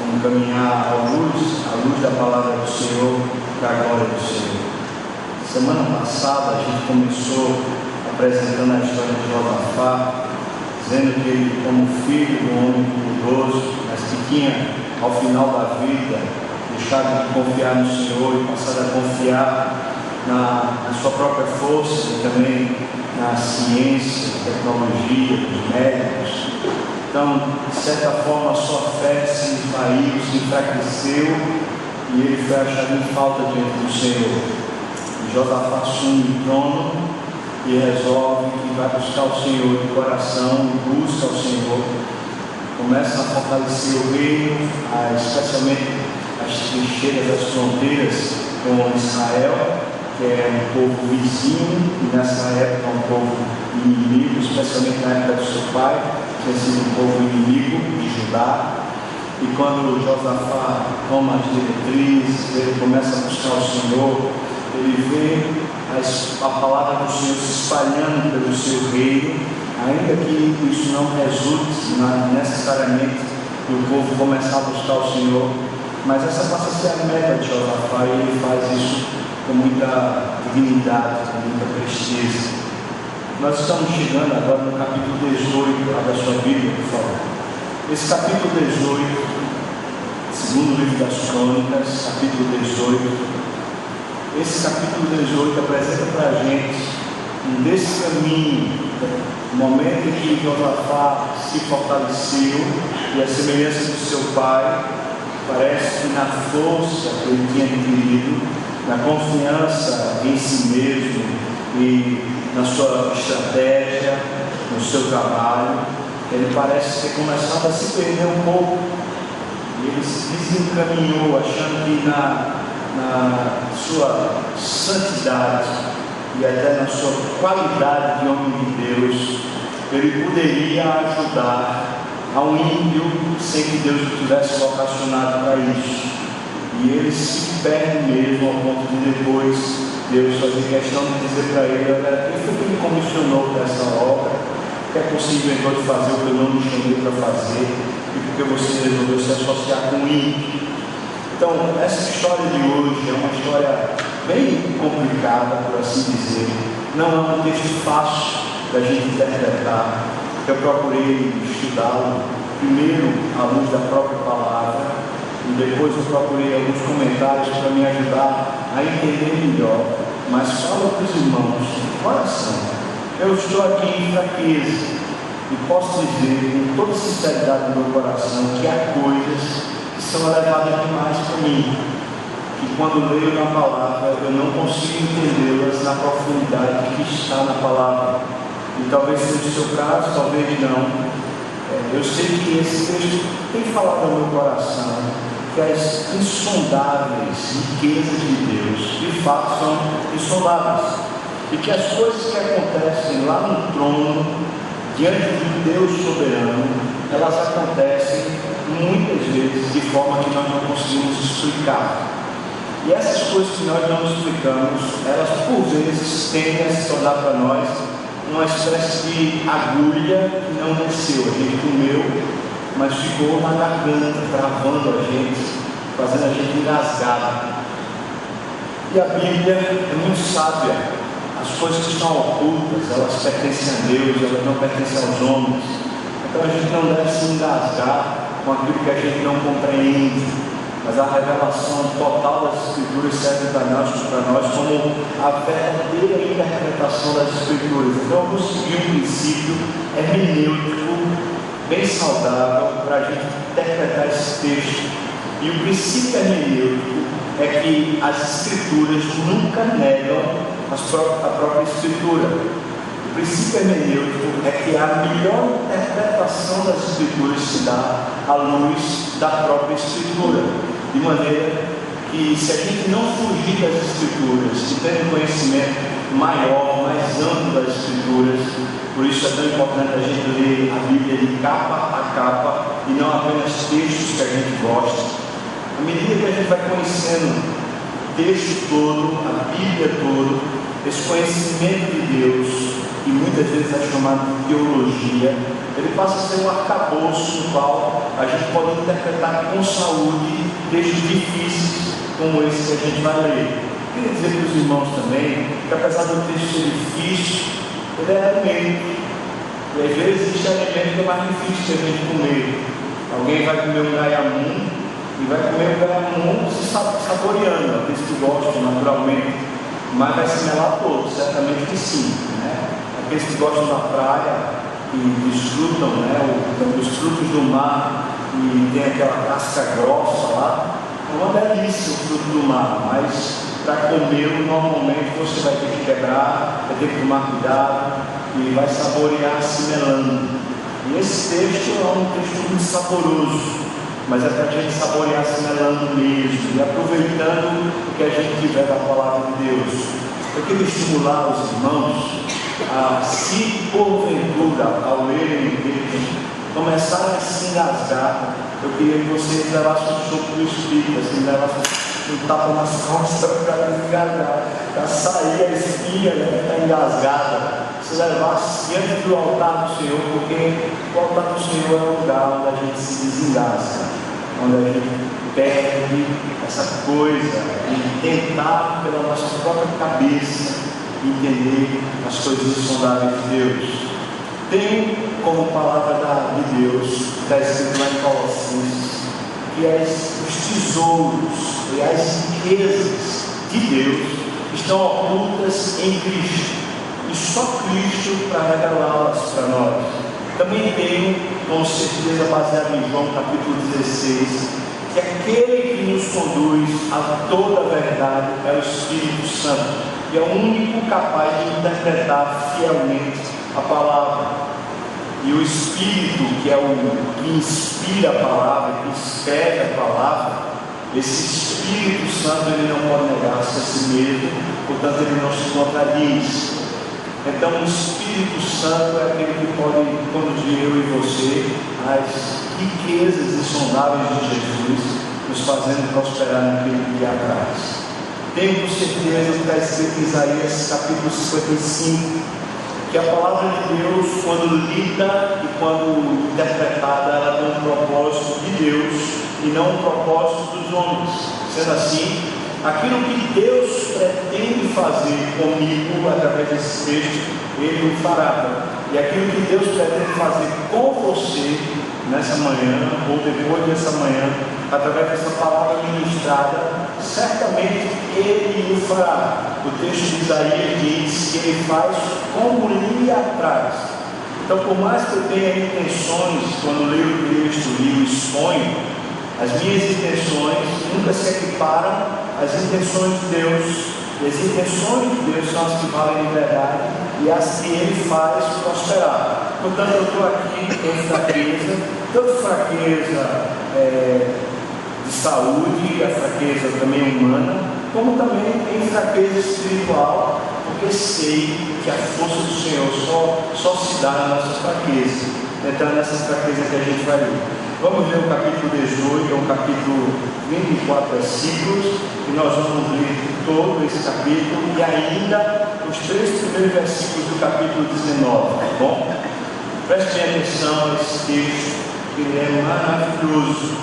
Vamos caminhar à luz da palavra do Senhor, para a glória do Senhor. Semana passada a gente começou apresentando a história de Josafá, dizendo que ele, como filho de um homem piedoso, mas que tinha, ao final da vida, deixado de confiar no Senhor e passado a confiar na sua própria força e também na ciência, tecnologia, dos médicos. Então, de certa forma, a sua fé se esvaiu, se enfraqueceu e ele foi achado em falta diante do Senhor. E Josafá assume o trono e resolve que vai buscar o Senhor de coração, e busca o Senhor. Começa a fortalecer o reino, especialmente as trincheiras das fronteiras com Israel, que é um povo vizinho, e nessa época um povo inimigo, especialmente na época do seu pai, tinha sido um povo inimigo de Judá. E quando Josafá toma as diretrizes, ele começa a buscar o Senhor, ele vê a palavra do Senhor se espalhando pelo seu reino, ainda que isso não resulte necessariamente do povo começar a buscar o Senhor, mas essa passa a ser a meta de Josafá, e ele faz isso com muita dignidade, com muita presteza. Nós estamos chegando agora no capítulo 18 da sua Bíblia, por favor. Esse capítulo 18, segundo livro das Crônicas, capítulo 18, esse capítulo 18 apresenta para a gente desse caminho, o momento em que Josafá se fortaleceu e a semelhança do seu pai, parece que na força que ele tinha adquirido, na confiança em si mesmo e na sua estratégia, no seu trabalho, ele parece ter começado a se perder um pouco. E ele se desencaminhou, achando que na sua santidade e até na sua qualidade de homem de Deus, ele poderia ajudar a um ímpio sem que Deus o tivesse vocacionado para isso. E ele se perde mesmo, ao ponto de depois Deus fazer questão de dizer para ele: olha, quem foi que me comissionou para essa obra? Que é possível então de fazer o que eu não me chamei para fazer, e porque você resolveu se associar com o ímpio. Então, essa história de hoje é uma história bem complicada, por assim dizer. Não é um texto fácil da gente interpretar. Eu procurei estudá-lo primeiro à luz da própria palavra, e depois eu procurei alguns comentários para me ajudar a entender melhor. Mas falo para os irmãos de coração, eu estou aqui em fraqueza e posso dizer com toda sinceridade no meu coração que há coisas que são elevadas demais para mim, que quando leio na palavra eu não consigo entendê-las na profundidade que está na palavra. E talvez seja o seu caso, talvez não. Eu sei que esse texto tem falado ao meu coração que as insondáveis riquezas de Deus de fato são insondáveis, e que as coisas que acontecem lá no trono, diante de Deus soberano, elas acontecem muitas vezes de forma que nós não conseguimos explicar. E essas coisas que nós não explicamos, elas por vezes tendem a se tornar para nós uma espécie de agulha que não desceu. A gente comeu, mas ficou na garganta, travando a gente, fazendo a gente engasgar. E a Bíblia é muito sábia. As coisas que estão ocultas, elas pertencem a Deus, elas não pertencem aos homens. Então a gente não deve se engasgar com aquilo que a gente não compreende, mas a revelação total das Escrituras serve para nós como a verdadeira interpretação das Escrituras. Então eu vou seguir um princípio hermenêutico bem saudável para a gente interpretar esse texto. E o princípio hermenêutico é que as Escrituras nunca negam a própria Escritura. O princípio hermenêutico é que a melhor interpretação das Escrituras se dá à luz da própria Escritura, de maneira que, se a gente não fugir das Escrituras e ter um conhecimento maior, mais amplo das Escrituras, por isso é tão importante a gente ler a Bíblia de capa a capa e não apenas textos que a gente gosta. À medida que a gente vai conhecendo o texto todo, a Bíblia toda, esse conhecimento de Deus, que muitas vezes é chamado de teologia, ele passa a ser um arcabouço no qual a gente pode interpretar com saúde textos difíceis como esse que a gente vai ler. Queria dizer para os irmãos também que, apesar do texto ser difícil, ele é alimento. E às vezes existe alimento que é mais difícil de a gente comer. Alguém vai comer um gaiamum e vai comer um gaiamum se saboreando, aqueles que gostam naturalmente, mas vai se melar todo, certamente que sim, né? Aqueles que gostam da praia e desfrutam, né, os frutos do mar e tem aquela casca grossa lá, é uma delícia o fruto do mar, mas para comê-lo normalmente você vai ter que quebrar, vai ter que tomar cuidado e vai saborear se melando. E esse texto é um texto muito saboroso, mas é para a gente saborear se melando mesmo e aproveitando o que a gente tiver da palavra de Deus. Eu queria estimular os irmãos a, se porventura, ao lerem o texto, começarem a se engasgar. Eu queria que vocês levassem um sopro do Espírito, assim, levassem um tapa nas costas para desengasgar, para sair a espinha, né, que está engasgada. Se levasse diante do altar do Senhor, porque o altar do Senhor é o lugar onde a gente se desengasga, onde a gente perde essa coisa de tentar pela nossa própria cabeça entender as coisas insondáveis de Deus. Tenho como palavra de Deus, está escrito lá em Colossenses, que os tesouros e as riquezas de Deus estão ocultas em Cristo, e só Cristo para revelá-las para nós. Também tenho, com certeza, baseado em João capítulo 16, que aquele que nos conduz a toda a verdade é o Espírito Santo, que é o único capaz de interpretar fielmente a palavra. E o Espírito, que é o que inspira a palavra, que escreve a palavra, esse Espírito Santo, ele não pode negar-se a si mesmo, portanto ele não se contradiz. Então o Espírito Santo é aquele que pode conduzir eu e você às riquezas insondáveis de Jesus, nos fazendo prosperar naquele dia atrás. Tenho por certeza que está escrito em Isaías capítulo 55, que a palavra de Deus, quando lida e quando interpretada, ela tem um propósito de Deus e não um propósito dos homens. Sendo assim, aquilo que Deus pretende fazer comigo através desse texto, Ele o fará. E aquilo que Deus pretende fazer com você nessa manhã, ou depois dessa manhã, através dessa palavra ministrada, certamente Ele o fará. O texto de Isaías diz que Ele faz como lhe apraz. Então, por mais que eu tenha intenções, quando leio o texto e o exponho, as minhas intenções nunca se equiparam às intenções de Deus. E as intenções de Deus são as que valem de verdade e as que Ele faz prosperar. Portanto, eu estou aqui em fraqueza, tanto fraqueza de saúde, a fraqueza também humana, como também em fraqueza espiritual, porque sei que a força do Senhor só se dá na nossa fraqueza. Então, nessa fraqueza que a gente vai ler. Vamos ler o capítulo 18, é um capítulo 24 versículos, e nós vamos ler todo esse capítulo e ainda os 3 primeiros versículos do capítulo 19, tá bom? Prestem atenção a esse texto, que ele é maravilhoso.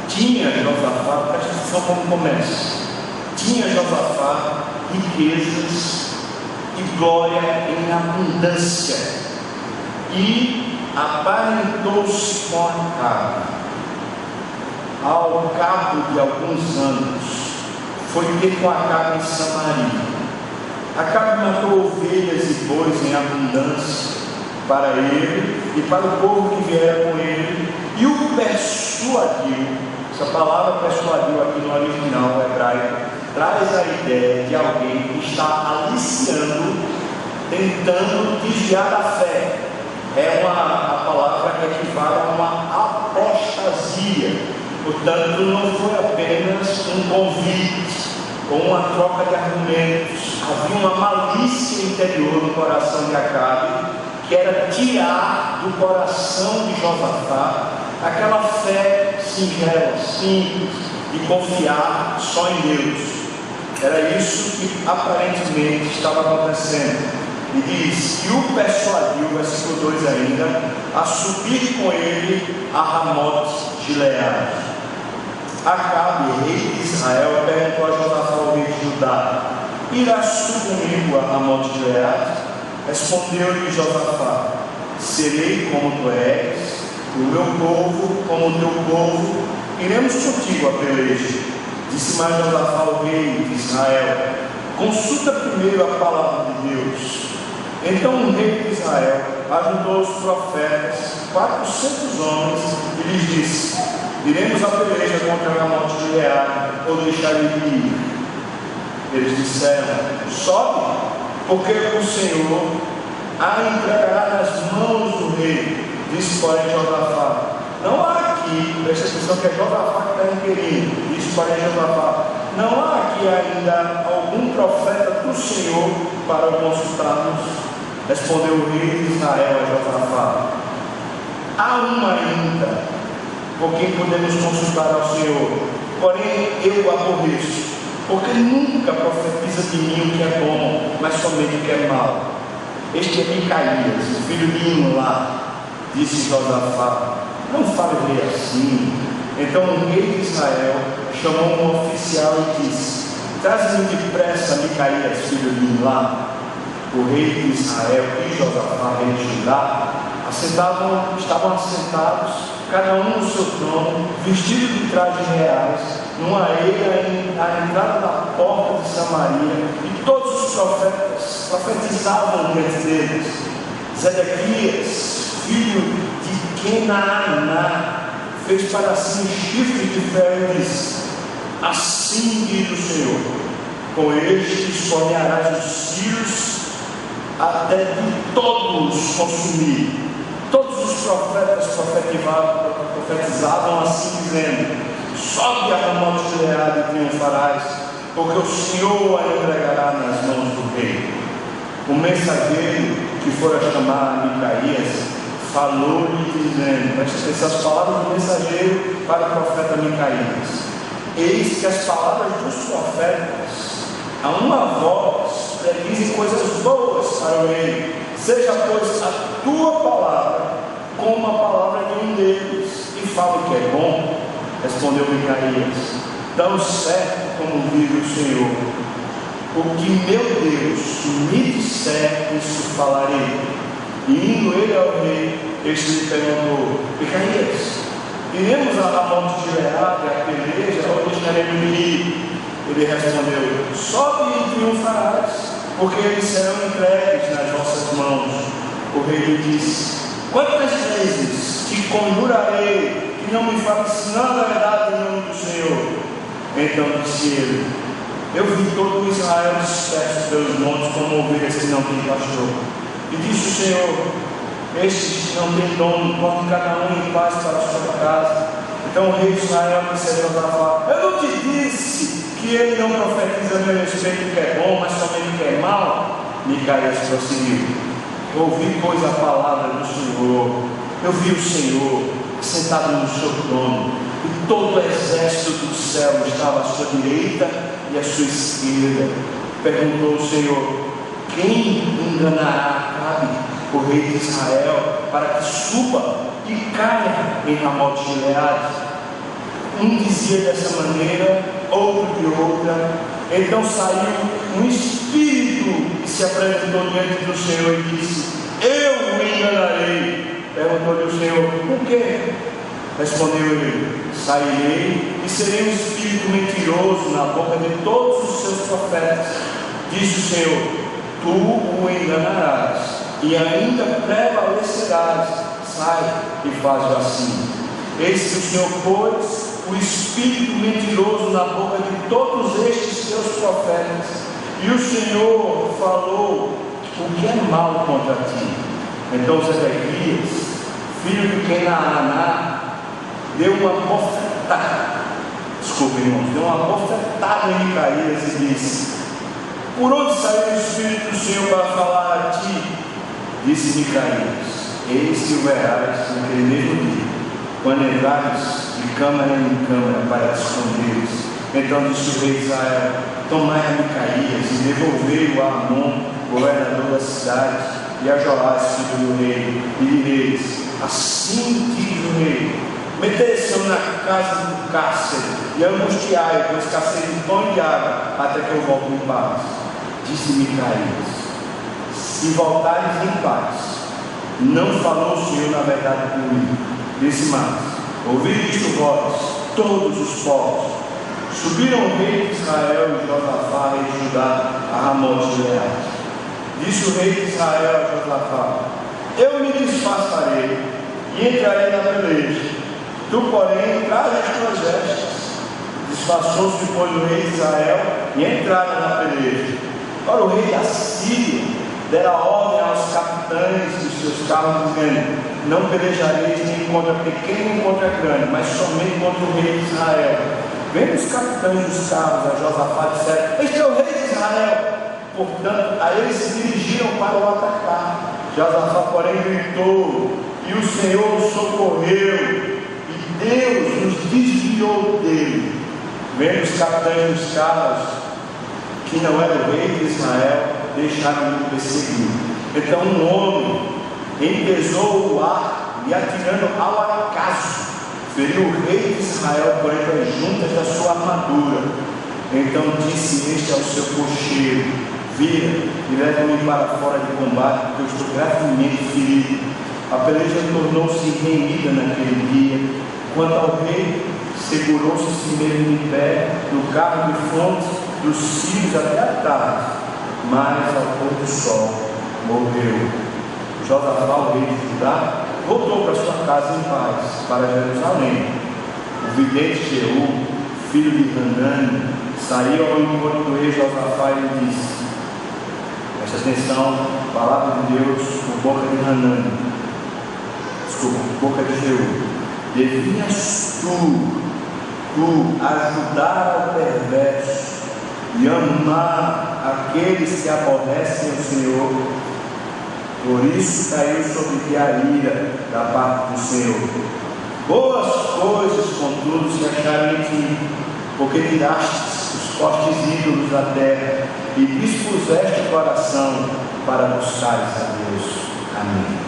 Tinha Josafá, presta atenção como começa. Tinha Josafá riquezas e glória em abundância, e aparentou-se com Acabe. Ao cabo de alguns anos, foi ter com Acabe em Samaria. Acabe matou ovelhas e bois em abundância para ele e para o povo que viera com ele, e o persuadiu. Essa palavra persuadiu aqui no original hebraico traz a ideia de alguém que está aliciando, tentando desviar da fé. A palavra que equivale a uma apostasia. Portanto, não foi apenas um convite ou uma troca de argumentos. Havia uma malícia interior no coração de Acabe, que era tirar do coração de Josafá aquela fé singela, simples, de confiar só em Deus. Era isso que aparentemente estava acontecendo. e diz que o persuadiu, versículo 2 ainda, a subir com ele a Ramote Gileade. Acabe, rei de Israel, perguntou a Josafá, o rei de Judá: irás tu comigo a Ramote Gileade? Respondeu-lhe Josafá: serei como tu és, o meu povo como o teu povo, iremos contigo a peleja. Disse mais Josafá ao rei de Israel: consulta primeiro a palavra de Deus. Então o rei de Israel ajuntou os profetas, 400 homens, e lhes disse: iremos a peleja contra Ramote Gileade, ou deixarei de ir? Eles disseram: sobe, porque o Senhor a entregará nas mãos do rei. Disse, porém, Josafá: não há aqui, presta atenção que é Josafá que está inquirindo. Disse, porém, Josafá: não há aqui ainda algum profeta do Senhor para consultarmos? Respondeu o rei de Israel a Josafá: há uma ainda, por quem podemos consultar ao Senhor, porém eu aborreço, porque nunca profetiza de mim o que é bom, mas somente o que é mal. Este é Micaías, filho de Imlá. Disse Josafá: não fale o rei assim. Então o rei de Israel chamou um oficial e disse: traze-me depressa Micaías, filho de Imlá. O rei de Israel e Josafá, rei de Judá, estavam assentados, cada um no seu trono, vestidos de trajes reais, numa eira à entrada da porta de Samaria, e todos os profetas profetizavam diante deles. Zedequias, filho de Kenaaná, fez para si um chifre de ferro e disse: assim diz o Senhor, com este esfomearás os cílios até de todos consumir. Todos os profetas profetizavam assim, dizendo: sobe a Ramote Gileade e triunfarás, porque o Senhor a entregará nas mãos do rei. O mensageiro que fora chamar Micaías falou-lhe dizendo, presta atenção, as palavras do mensageiro para o profeta Micaías: eis que as palavras dos profetas a uma voz predizem coisas boas para o rei. Seja, pois, a tua palavra como a palavra de um deles, e fala o que é bom. Respondeu Micaías: tão certo como vive o Senhor, o que meu Deus me disser, isso falarei. E indo ele ao rei, este lhe perguntou: Micaías, iremos a Ramote Gileade, a peleja, ou deixaremos de ir? Ele respondeu: sobe e triunfarás, porque eles serão entregues nas vossas mãos. O rei lhe disse: quantas vezes te conjurarei que não me fales senão a verdade em nome do Senhor? Então disse ele: eu vi todo Israel disperso pelos montes como ovelhas que não têm pastor. E disse o Senhor: estes que não têm dono, portem cada um em paz para a sua casa. Então o rei de Israel disse a Josafá: eu não te disse que ele não profetiza a meu respeito o que é bom, mas somente o que é mal? Micaías prosseguiu: ouvi, pois, a palavra do Senhor. Eu vi o Senhor sentado no seu trono, e todo o exército do céu estava à sua direita e à sua esquerda. Perguntou o Senhor: quem enganará Acabe, o rei de Israel, para que suba e caia em Ramote Gileade? Um dizia dessa maneira, outro de outra. Então saiu um espírito e se apresentou diante do Senhor e disse: eu o enganarei. Perguntou-lhe o Senhor: por quê? Respondeu ele: sairei e serei um espírito mentiroso na boca de todos os seus profetas. Disse o Senhor: tu o enganarás e ainda prevalecerás. Sai e faz-o assim. Eis que o Senhor pôs o espírito mentiroso na boca de todos estes teus profetas, e o Senhor falou o que é mal contra ti. Então Zedequias, filho de Kenaaná, deu uma bofetada, deu uma bofetada em Micaías e disse: por onde saiu o Espírito do Senhor para falar a ti? Disse Micaías: eis que o verás naquele mesmo dia, quando entrares de câmara em câmara para te esconderes. Então disse o rei de Israel: tomai a Micaías e devolvei-o a Amon, governador da cidade, e a Joás, filho do rei, e direis: assim diz o rei: meteis-me na casa do cárcere e angustiai, pois escassez de pão e de água, até que eu volte em paz. Disse Micaías: se voltares em paz, não falou o Senhor na verdade comigo. Disse mais: ouvi isto vós, todos os povos. Subiram o rei de Israel e Josafá, rei de Judá, a Ramote de Gileade. Disse o rei de Israel a Josafá: eu me disfarçarei e entrarei na peleja. Tu, porém, traz as tuas vestes. Disfarçou-se, pois, o rei de Israel e entraram na peleja. Agora o rei da Síria dera ordem aos capitães dos seus carros, dizendo: não pelejareis nem contra pequeno nem contra grande, mas somente contra o rei de Israel. Vendo os capitães dos carros a Josafá, disseram: este é o rei de Israel. Portanto, a eles se dirigiram para o atacar. Josafá, porém, gritou, e o Senhor o socorreu, e Deus nos desviou dele. Vendo os capitães dos carros que não era o rei de Israel, deixaram de perseguir. Então um homem empesou o arco e, atirando ao acaso, feriu o rei de Israel por entre as juntas da sua armadura. Então disse este ao seu cocheiro: vira e leva-me para fora de combate, porque eu estou gravemente ferido. A peleja tornou-se renhida naquele dia. Quanto ao rei, segurou-se a si mesmo em pé no carro de fonte dos círios até a tarde, mas ao pôr do sol morreu. Josafá, o rei de Judá, voltou para sua casa em paz, para Jerusalém. O vidente Jeú, filho de Hanani, saiu ao encontro do rei Josafá e lhe disse: presta atenção, palavra de Deus por boca de Hanani, boca de Jeú: devias tu ajudar ao perverso e amar aqueles que aborrecem o Senhor. Por isso caiu sobre ti a ira da parte do Senhor. Boas coisas, contudo, se acharam em ti, porque tiraste os postes ídolos da terra e dispuseste o coração para buscares a Deus. Amém.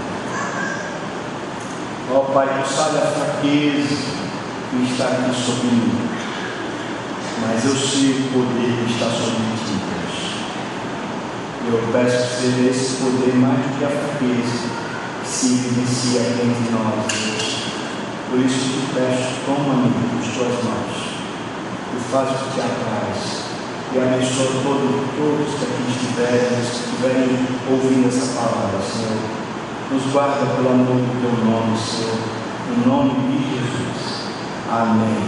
Ó Pai, tu sabes a fraqueza que está aqui sobre mim, mas eu sei o poder que está sobre ti, Deus. Eu peço que seja esse poder mais do que a fraqueza que se evidencia aqui entre nós, Deus. Por isso te peço, toma-me nas tuas mãos, e faz o que te apraz, e abençoa todos que aqui estiverem ouvindo essa palavra, Senhor. Nos guarda pelo amor do teu nome, Senhor, em nome de Jesus. Amém.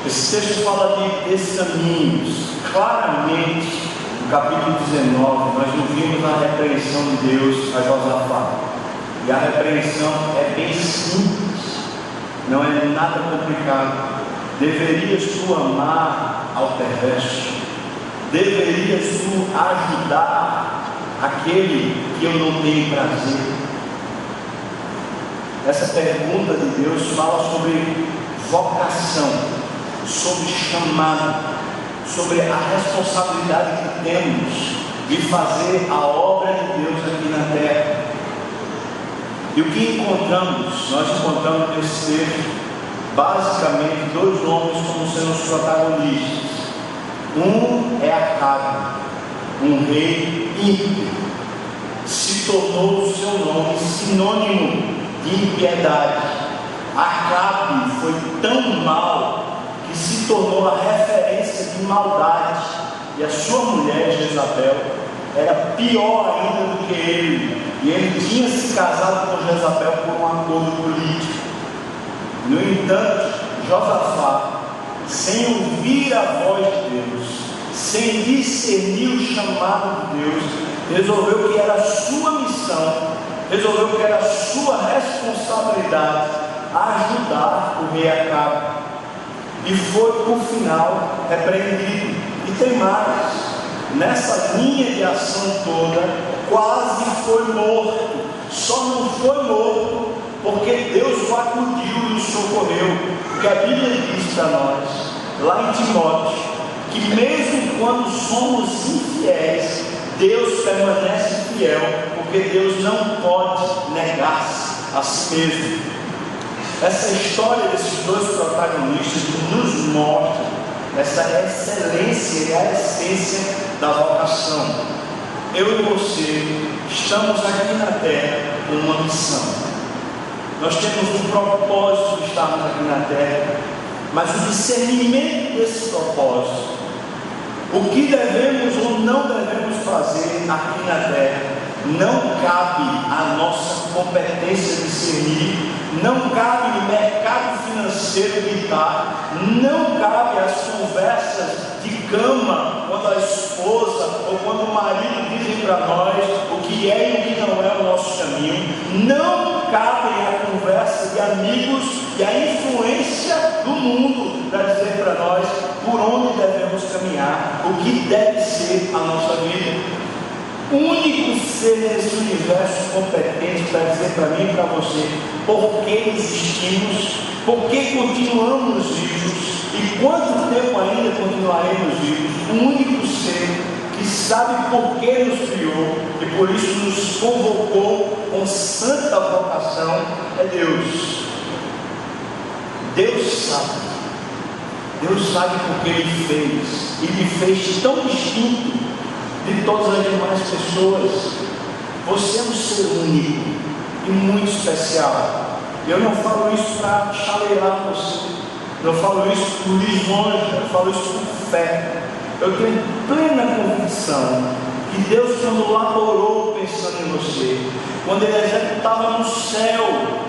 Esse texto fala de descaminhos. Claramente, no capítulo 19, nós não vimos a repreensão de Deus a Josafá. E a repreensão é bem simples, não é nada complicado. Deverias tu amar ao perverso? Deverias tu ajudar aquele que eu não tenho prazer? Essa pergunta de Deus fala sobre vocação, sobre chamado, sobre a responsabilidade que temos de fazer a obra de Deus aqui na terra. E o que encontramos? Nós encontramos nesse texto basicamente dois nomes como sendo os protagonistas. Um é Acabe, um rei ímpio. Se tornou o seu nome sinônimo de impiedade. Acabe foi tão mau que se tornou a referência de maldade, e a sua mulher Jezabel era pior ainda do que ele, e ele tinha se casado com Jezabel por um acordo político. No entanto, Josafá, sem ouvir a voz de Deus, sem discernir o chamado de Deus, resolveu que era a sua missão, resolveu que era a sua responsabilidade ajudar o rei Acabe, e foi por final repreendido. E tem mais, nessa linha de ação toda, quase foi morto. Só não foi morto porque Deus o acudiu e o socorreu. Porque a Bíblia diz para nós, lá em Timóteo, que mesmo quando somos infiéis, Deus permanece fiel, porque Deus não pode negar-se a si mesmo. Essa história desses dois protagonistas nos mostra essa excelência e a essência da vocação. Eu e você estamos aqui na terra com uma missão. Nós temos um propósito de estarmos aqui na terra, mas o discernimento desse propósito, o que devemos ou não devemos fazer aqui na terra, não cabe à nossa competência discernir, não cabe no mercado financeiro ditar, não cabe às conversas de cama, quando a esposa ou quando o marido dizem para nós o que é e o que não é o nosso caminho, não cabe a conversa de amigos e a influência do mundo para dizer para nós por onde devemos caminhar, o que deve ser a nossa vida. O único ser nesse universo competente para dizer para mim e para você por que existimos, por que continuamos vivos e quanto tempo ainda continuaremos vivos. O único ser que sabe por que nos criou e por isso nos convocou com santa vocação é Deus. Deus sabe. Deus sabe por que Ele fez. E Ele fez tão distinto de todas as demais pessoas. Você é um ser único e muito especial. Eu não falo isso para chaleirar você, não falo isso por lisonja, eu falo isso por fé. Eu tenho plena convicção que Deus, quando laborou pensando em você, quando Ele executava no céu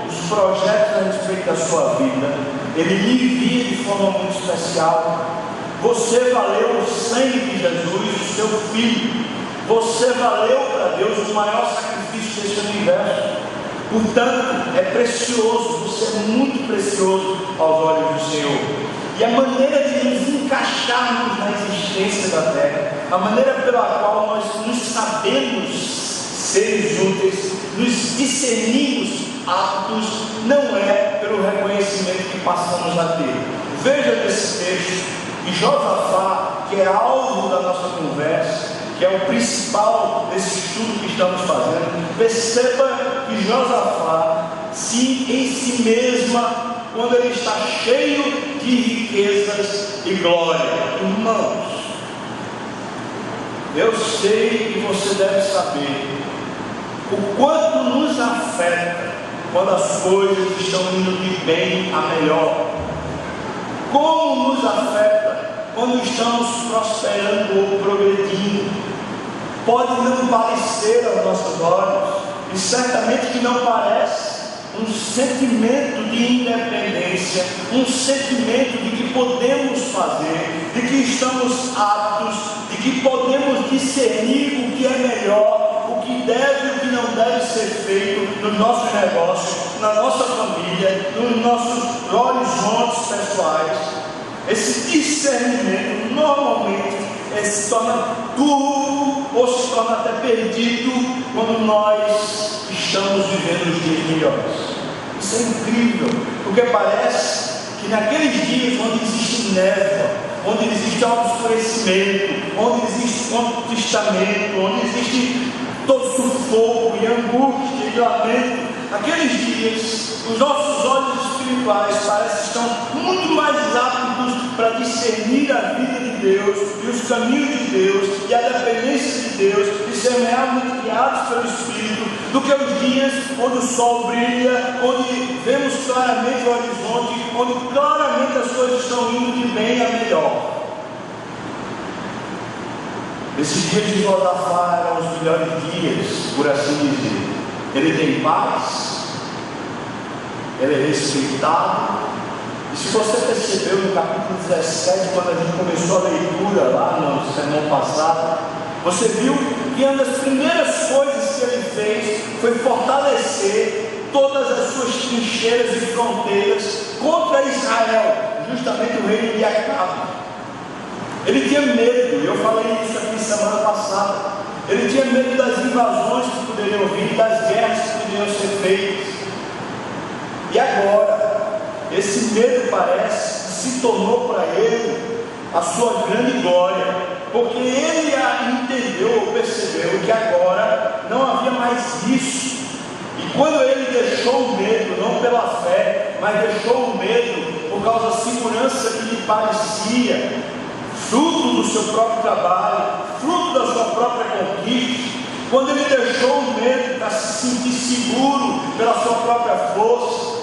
os projetos a respeito da sua vida, Ele lhe via de forma muito especial. Você valeu o sangue de Jesus, o seu Filho. Você valeu para Deus o maior sacrifício desse universo. Portanto, é precioso, você é muito precioso aos olhos do Senhor. E a maneira de nos encaixarmos na existência da terra, a maneira pela qual nós nos sabemos seres úteis, nos discernimos aptos, não é pelo reconhecimento que passamos a ter. Veja nesse texto. E Josafá, que é alvo da nossa conversa, que é o principal desse estudo que estamos fazendo, perceba que Josafá, em si mesma, quando ele está cheio de riquezas e glória. Irmãos, eu sei que você deve saber o quanto nos afeta quando as coisas estão indo de bem a melhor. Como nos afeta quando estamos prosperando ou progredindo. Pode não parecer aos nossos olhos, e certamente que não parece, um sentimento de independência, um sentimento de que podemos fazer, de que estamos aptos, de que podemos discernir o que é melhor, o que deve e o que não deve ser feito nos nossos negócios, na nossa família, nos nossos horizontes pessoais. Esse discernimento normalmente se torna duro ou se torna até perdido quando nós estamos vivendo os dias melhores. Isso é incrível, porque parece que naqueles dias onde existe névoa, onde existe obscurecimento, onde existe contestamento, onde existe todo sufoco e angústia e lamento, aqueles dias os nossos olhos espirituais parecem que estão muito mais aptos para discernir a vida de Deus e os caminhos de Deus e a dependência de Deus e ser realmente guiados pelo Espírito do que os dias onde o sol brilha, onde vemos claramente o horizonte, onde claramente as coisas estão indo de bem a melhor. Esses dias de Josafá eram os melhores dias, por assim dizer. Ele tem paz, ele é respeitado. E se você percebeu no capítulo 17, quando a gente começou a leitura lá no sermão passado, você viu que uma das primeiras coisas que ele fez foi fortalecer todas as suas trincheiras e fronteiras contra Israel, justamente o reino de Acabe. Ele tinha medo, e eu falei isso aqui semana passada. Ele tinha medo das invasões que poderiam vir, das guerras que poderiam ser feitas. E agora, esse medo parece que se tornou para ele a sua grande glória, porque ele entendeu ou percebeu que agora não havia mais isso. E quando ele deixou o medo, não pela fé, mas deixou o medo por causa da segurança que lhe parecia, fruto do seu próprio trabalho, fruto da sua própria conquista, quando ele deixou o medo para se sentir seguro pela sua própria força,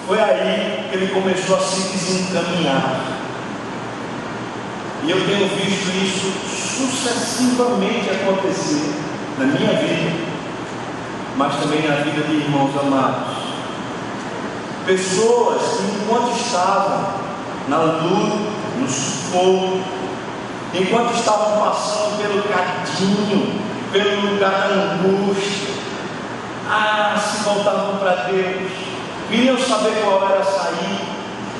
foi aí que ele começou a se desencaminhar. E eu tenho visto isso sucessivamente acontecer na minha vida, mas também na vida de irmãos amados. Pessoas que, enquanto estavam na luta, no sufoco, enquanto estavam passando pelo cadinho, pelo lugar da angústia, se voltavam para Deus, queriam saber qual era a saída,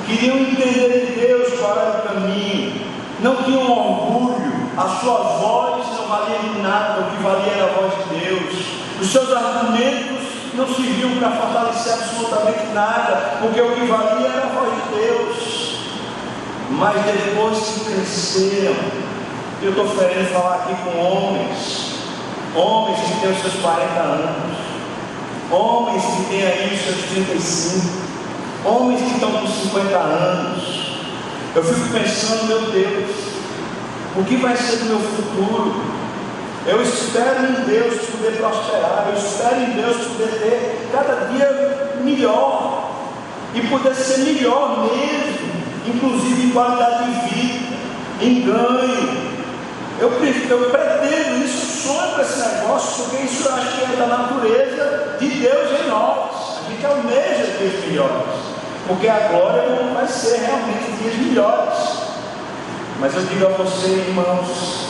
queriam entender de Deus qual era o caminho, não tinham orgulho, a sua voz não valia de nada, o que valia era a voz de Deus, os seus argumentos não serviam para fortalecer absolutamente nada, porque o que valia era a voz de Deus. Mas depois que cresceram, eu estou querendo falar aqui com homens que têm os seus 40 anos, homens que têm aí os seus 35, homens que estão com 50 anos. Eu fico pensando, meu Deus, o que vai ser do meu futuro? Eu espero em Deus poder prosperar, eu espero em Deus poder ter cada dia melhor, e poder ser melhor mesmo, inclusive em qualidade de vida, em ganho. Eu pretendo isso, sonho para esse negócio, porque isso eu acho que é da natureza de Deus em nós. A gente almeja dias melhores, porque a glória não vai ser realmente dias melhores. Mas eu digo a você, irmãos,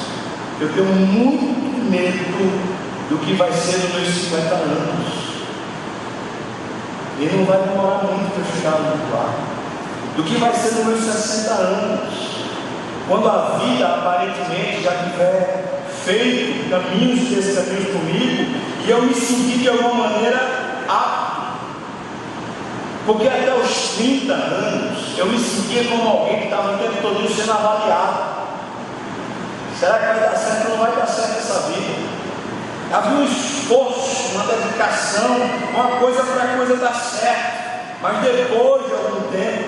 eu tenho muito medo do que vai ser nos meus 50 anos. E não vai demorar muito para eu chegar no quarto. Do que vai ser nos meus 60 anos, quando a vida aparentemente já tiver feito esses caminhos comigo, e eu me sentir de alguma maneira apto. Porque até os 30 anos eu me sentia como alguém que estava o tempo todo sendo avaliado. Será que vai dar certo ou não vai dar certo essa vida? Havia um esforço, uma dedicação, uma coisa para a coisa dar certo. Mas depois de algum tempo,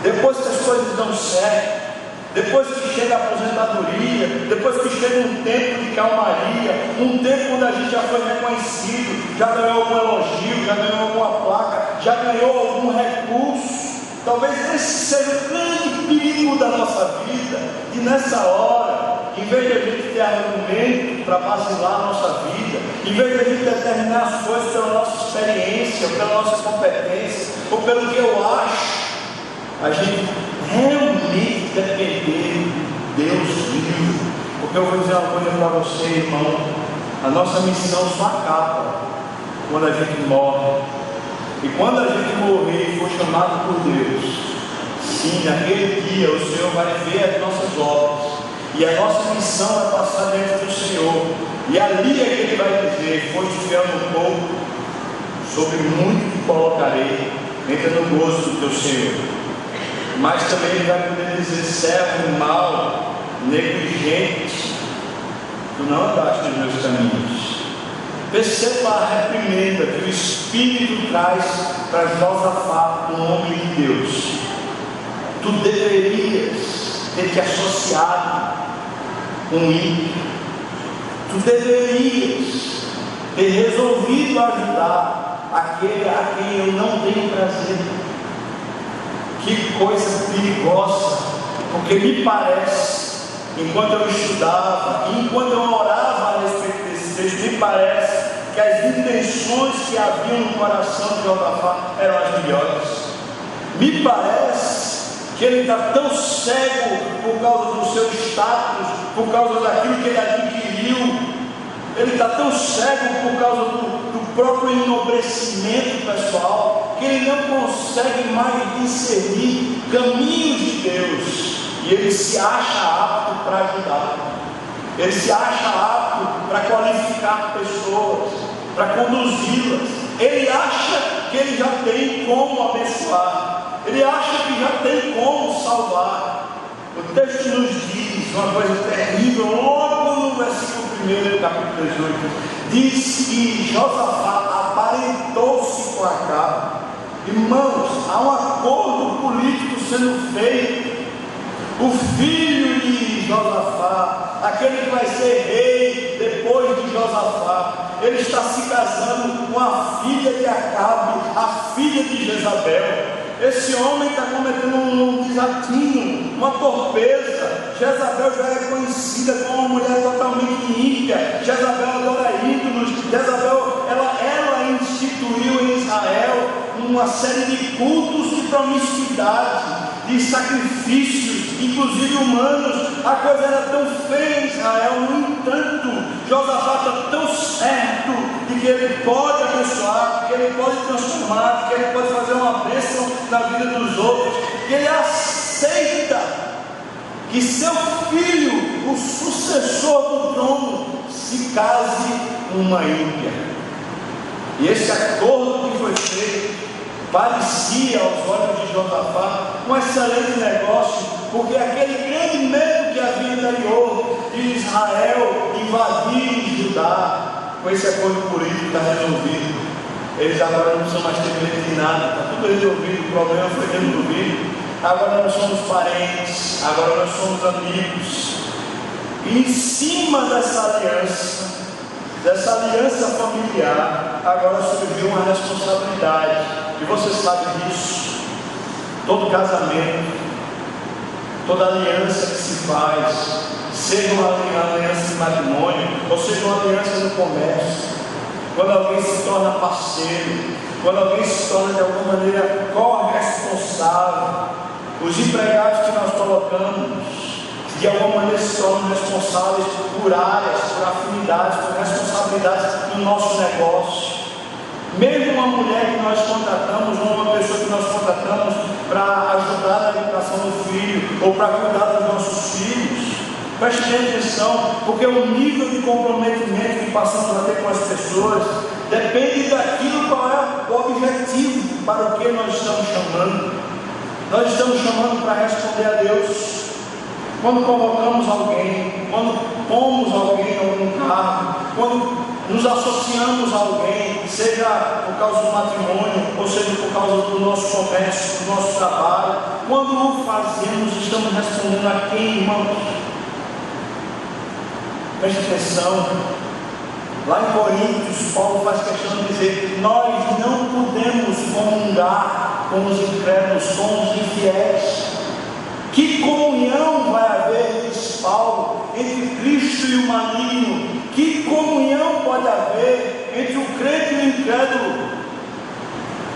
depois que as coisas dão certo, depois que chega a aposentadoria, depois que chega um tempo de calmaria, um tempo onde a gente já foi reconhecido, já ganhou algum elogio, já ganhou alguma placa, já ganhou algum recurso, talvez esse seja o grande perigo da nossa vida, e nessa hora, em vez de a gente ter argumento para basilar a nossa vida, em vez de a gente determinar as coisas pela nossa experiência, pela nossa competência, ou pelo que eu acho, a gente realmente depender de Deus vivo. Porque eu vou dizer uma coisa para você, irmão, a nossa missão só acaba quando a gente morre. E quando a gente morrer e for chamado por Deus, sim, naquele dia o Senhor vai ver as nossas obras, e a nossa missão vai passar diante do Senhor, e ali é que Ele vai dizer: foste fiel no pouco, sobre muito te colocarei, entra no gozo do teu Senhor. Mas também Ele vai poder dizer: servo mau, negligente, tu não andaste nos meus caminhos. Perceba a reprimenda que o Espírito traz para nós da fato do homem de Deus. Tu deverias ter te associado com o ímpio, tu deverias ter resolvido ajudar aquele a quem eu não tenho prazer. Que coisa perigosa, porque me parece, enquanto eu estudava, enquanto eu orava a respeito desse texto, me parece que as intenções que haviam no coração de Josafá eram as melhores. Me parece que ele está tão cego por causa do seu status, por causa daquilo que ele adquiriu, ele está tão cego por causa do próprio enobrecimento pessoal, que ele não consegue mais discernir caminhos de Deus, e ele se acha apto para ajudar, ele se acha apto para qualificar pessoas, para conduzi-las, ele acha que ele já tem como abençoar, ele acha que já tem como salvar. Eu O texto nos diz uma coisa terrível, logo no versículo 1 do capítulo 18, diz que Josafá aparentou-se com Acabe. Irmãos, há um acordo político sendo feito. O filho de Josafá, aquele que vai ser rei depois de Josafá, ele está se casando com a filha de Acabe, a filha de Jezabel. Esse homem está cometendo um desatino, uma torpeza. Jezabel já é conhecida como uma mulher totalmente ímpia. Jezabel adora ídolos. Jezabel, ela instituiu em Israel uma série de cultos de promiscuidade, de sacrifícios, inclusive humanos. A coisa era tão feia em Israel. No entanto, Josafá está tão certo de que ele pode abençoar, que ele pode transformar, que ele pode fazer uma bênção na vida dos outros, que ele aceita que seu filho, o sucessor do trono, se case com uma ímpia. E esse acordo que foi feito parecia aos olhos de Josafá um excelente negócio, porque aquele grande medo que havia interior de Israel invadir Judá, com esse acordo político está resolvido. Eles agora não precisam mais ter medo de nada, está tudo resolvido, o problema foi resolvido. Agora nós somos parentes, agora nós somos amigos. E em cima dessa aliança familiar, agora surgiu uma responsabilidade, e você sabe disso. Todo casamento, toda aliança que se faz, seja uma aliança de matrimônio, ou seja uma aliança no comércio, quando alguém se torna parceiro, quando alguém se torna de alguma maneira corresponsável, os empregados que nós colocamos, de alguma maneira se tornam responsáveis por áreas, por afinidades, por responsabilidades no nosso negócio. Mesmo uma mulher que nós contratamos, ou uma pessoa que nós contratamos para ajudar na educação do filho, ou para cuidar dos nossos filhos, preste atenção, porque o nível de comprometimento que passamos a ter com as pessoas depende daquilo qual é o objetivo para o que nós estamos chamando. Nós estamos chamando para responder a Deus. Quando convocamos alguém, quando pomos alguém em algum cargo, quando nos associamos a alguém, seja por causa do matrimônio, ou seja por causa do nosso comércio, do nosso trabalho, quando o fazemos, estamos respondendo a quem, irmãos? Preste atenção. Lá em Coríntios, Paulo faz questão de dizer: nós não podemos comungar com os incrédulos, com os infiéis. Que comunhão vai haver, diz Paulo, entre Cristo e o maligno? Que comunhão pode haver entre o crente e o incrédulo?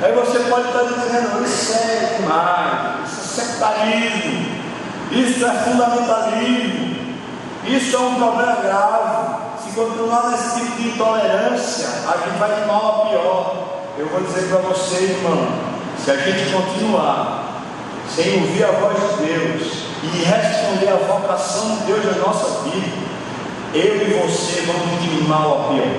Aí você pode estar dizendo: isso é demais, isso é sectarismo, isso é fundamentalismo, isso é um problema grave. Se continuar nesse tipo de intolerância, a gente vai de mal a pior. Eu vou dizer para você, irmão, se a gente continuar sem ouvir a voz de Deus e responder à vocação de Deus na nossa vida, eu e você vamos de mal a pior.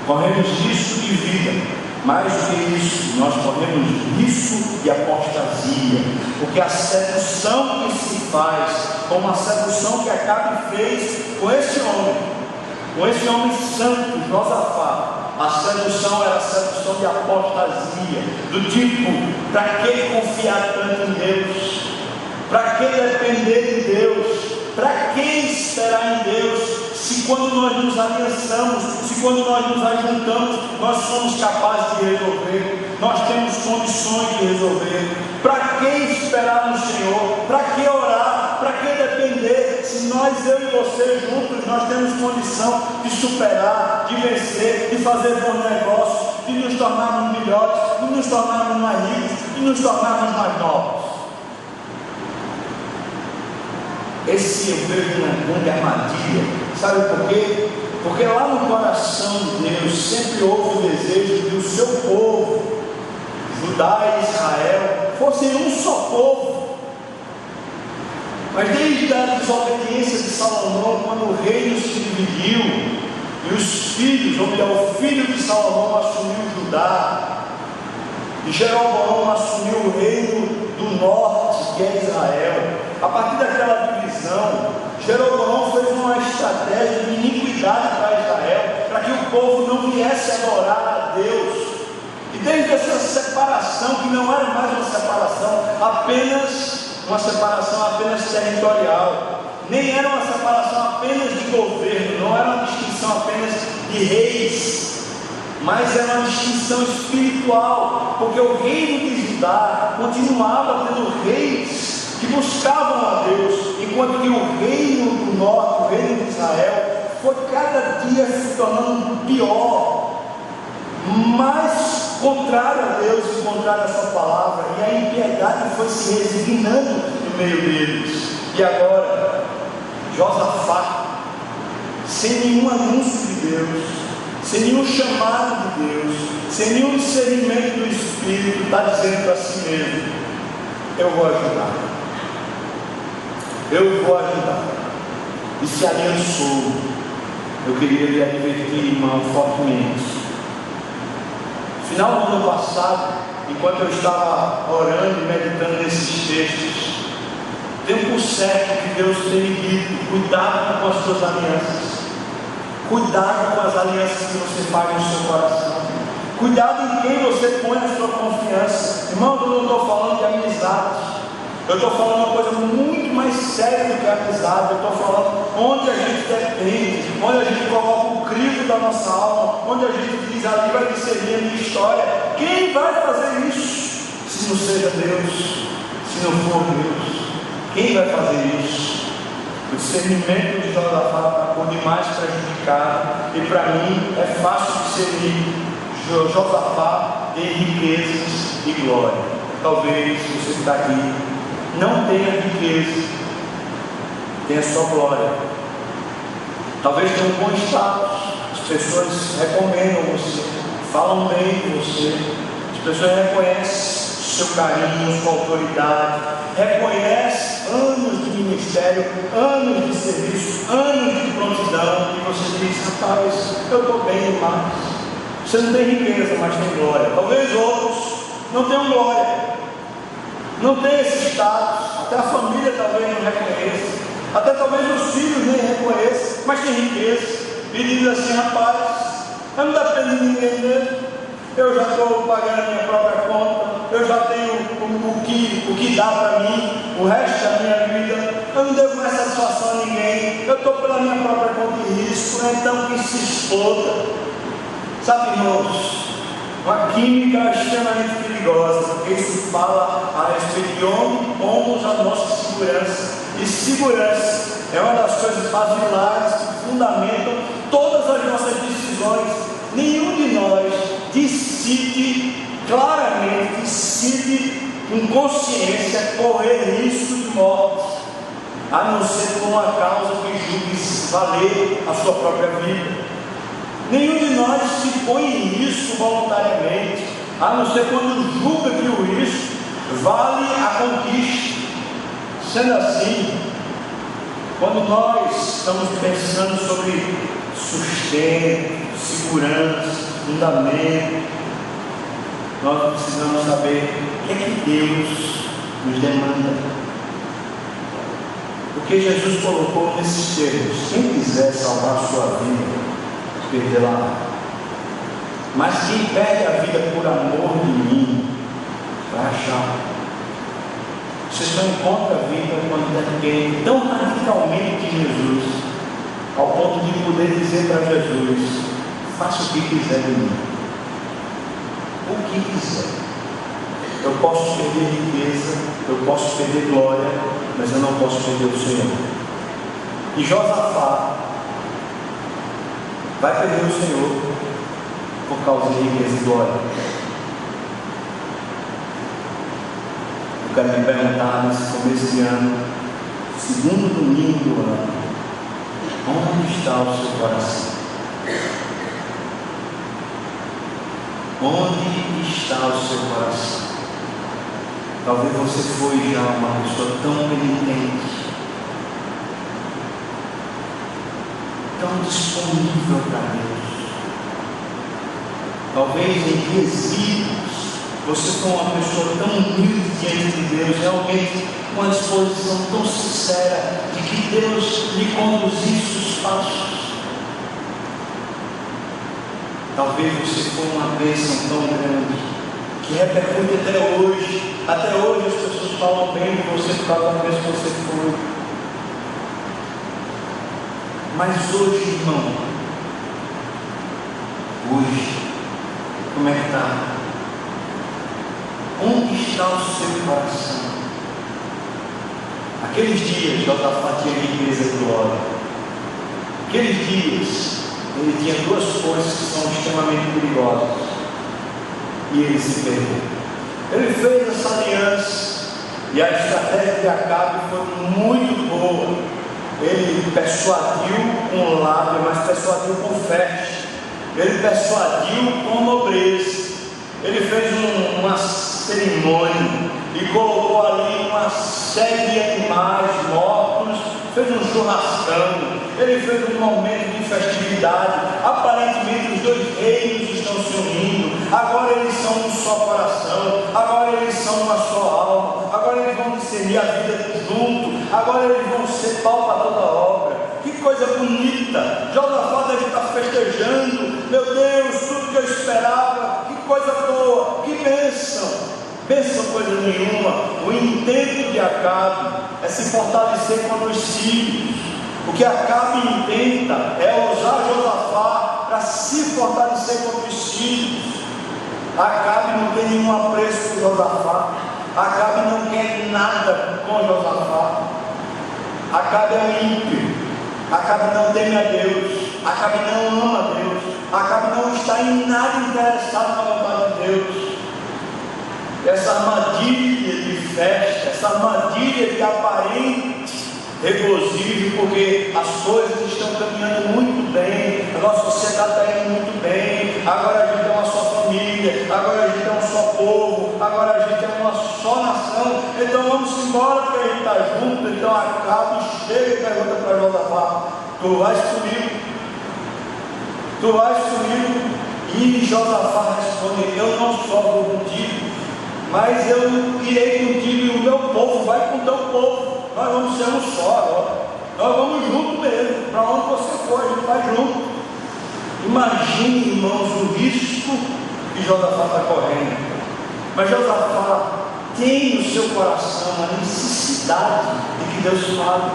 Corremos risco de vida. Mais do que isso, nós corremos risco de apostasia, porque a sedução que se faz, como a sedução que Acabe fez com esse homem santo, Josafá, a sedução era a sedução de apostasia, do tipo: para que confiar tanto em Deus? Para que depender de Deus? Para que esperar em Deus? Se quando nós nos aliançamos, se quando nós nos ajuntamos, nós somos capazes de resolver, nós temos condições de resolver. Para que esperar no Senhor? Para que orar? Para que depender? Se nós, eu e você juntos, nós temos condição de superar, de vencer, de fazer bons negócios, de nos tornarmos melhores, de nos tornarmos mais ricos, de nos tornarmos mais novos. Esse eu vejo uma grande armadilha. Sabe por quê? Porque lá no coração de Deus sempre houve o desejo de o seu povo, Judá e Israel, fossem um só povo. Mas desde a desobediência de Salomão, quando o reino se dividiu e os filhos, ou melhor, o filho de Salomão assumiu Judá, e Jeroboão assumiu o reino do norte, que é Israel, A partir daquela divisão, Jeroboão fez uma estratégia de iniquidade para Israel, para que o povo não viesse adorar a Deus. E desde essa separação, que não era mais uma separação apenas territorial, nem era uma separação apenas de governo, não era uma distinção apenas de reis, mas era uma distinção espiritual, porque o reino de Judá continuava tendo reis que buscavam a Deus, enquanto que o reino do norte, o reino de Israel, foi cada dia se tornando pior, mais contrário a Deus e contrário à sua palavra, e a impiedade foi se resignando no meio deles. E agora, Josafá, sem nenhum anúncio de Deus, sem nenhum chamado de Deus, sem nenhum discernimento do Espírito, está dizendo para si mesmo: eu vou ajudar, eu vou ajudar. E se aliançou. Eu queria lhe advertir, irmão, fortemente. Final do ano passado, enquanto eu estava orando e meditando nesses textos, tenho por certo que Deus tem me dito: cuidado com as suas alianças, cuidado com as alianças que você faz no seu coração, cuidado em quem você põe a sua confiança. Irmão, eu não estou falando de amizade, eu estou falando uma coisa muito mais séria do que amizade. Eu estou falando onde a gente depende, onde a gente coloca o crivo da nossa alma, onde a gente diz: ali vai discernir a minha história. Quem vai fazer isso, se não seja Deus, se não for Deus? Quem vai fazer isso? O discernimento de Josafá está por demais prejudicado, e para mim é fácil discernir Josafá em riquezas e glória. Talvez você que está aqui não tenha riqueza, tenha só glória. Talvez tenha um bom status, as pessoas recomendam você, falam bem de você, as pessoas reconhecem o seu carinho, sua autoridade, reconhecem anos de ministério, anos de serviço, anos de prontidão, e você diz: rapaz, eu estou bem demais. Você não tem riqueza, mas tem glória. Talvez outros não tenham glória, não tem esse status, até a família talvez não reconheça, até talvez os filhos nem reconheçam, mas tem riqueza, e diz assim: rapaz, eu não dependo de ninguém mesmo, eu já estou pagando a minha própria conta, eu já tenho o que dá para mim, o resto da minha vida, eu não devo mais satisfação a ninguém, eu estou pela minha própria conta de risco, então que se exploda. Sabe, irmãos, uma química extremamente perigosa, porque isso fala a respeito de onde pomos a nossa segurança. E segurança é uma das coisas basilares que fundamentam todas as nossas decisões. Nenhum de nós decide claramente, decide com consciência correr risco de morte, a não ser por uma causa que julgue valer a sua própria vida. Nenhum de nós se põe em risco voluntariamente, a não ser quando julga que o risco vale a conquista. Sendo assim, quando nós estamos pensando sobre sustento, segurança, fundamento, nós precisamos saber o que é que Deus nos demanda. Porque Jesus colocou nesses termos: quem quiser salvar a sua vida, perderá. Mas quem perde a vida por amor de mim, vai achar. Você só encontra a vida quando depende tão radicalmente de Jesus, ao ponto de poder dizer para Jesus: faça o que quiser de mim, o que quiser. Eu posso perder riqueza, eu posso perder glória, mas eu não posso perder o Senhor. E Josafá vai perder o Senhor por causa de riqueza e glória. Eu quero me perguntar nesse começo de ano, segundo domingo do ano, onde está o seu coração? Onde está o seu coração? Talvez você foi já uma pessoa tão penitente, tão disponível para Deus. Talvez em quesitos Você foi uma pessoa tão humilde diante de Deus, realmente com uma disposição tão sincera de que Deus lhe conduzisse os passos. Talvez você foi uma bênção tão grande que repercute até hoje. Até hoje as pessoas falam bem de você por causa da vez que você foi. Mas hoje, irmão, hoje, como é que está? Onde está o seu coração? Aqueles dias, Josafá tinha riqueza e glória. Aqueles dias, ele tinha duas coisas que são extremamente perigosas. E ele se perdeu. Ele fez essa aliança. E a estratégia de Acabe foi muito boa. Ele persuadiu com lábio, mas persuadiu com fé. Ele persuadiu com nobreza. Ele fez uma cerimônia e colocou ali uma série de animais mortos, fez um churrascão, ele fez um momento de festividade. Aparentemente os dois reinos estão se unindo, agora eles são um só coração, agora eles são uma só alma, agora eles vão discernir a vida junto, agora eles vão ser pau para toda obra. Que coisa bonita! Josafá deve estar festejando. Meu Deus, tudo que eu esperava, que coisa boa, que bênção! Bênção coisa nenhuma. O intento de Acabe é se fortalecer contra os sírios. O que Acabe intenta é usar Josafá para se fortalecer contra os sírios. Acabe não tem nenhum apreço por Josafá. Acabe não quer nada com Josafá. Acabe é ímpio. Acabe não teme a Deus. Acabe não ama a Deus. Acabe não está em nada interessado na vontade de Deus. Essa armadilha de festa, essa armadilha de aparente regozijo, porque as coisas estão caminhando muito bem, a nossa sociedade está indo muito bem, agora a gente é uma só família, agora a gente é um só povo, agora a gente é uma só nação, então vamos embora porque a gente está junto. Então Acabe chega e pergunta para Josafá: tu vais comigo? Tu vais comigo? E Josafá responde: eu não só vou contigo, mas eu irei contigo e o meu povo vai com o teu povo. Nós vamos ser um só agora. Nós vamos junto mesmo. Para onde você for, a gente vai junto. Imagine, irmãos, o risco que Josafá está correndo. Mas Josafá tem no seu coração a necessidade de que Deus fale.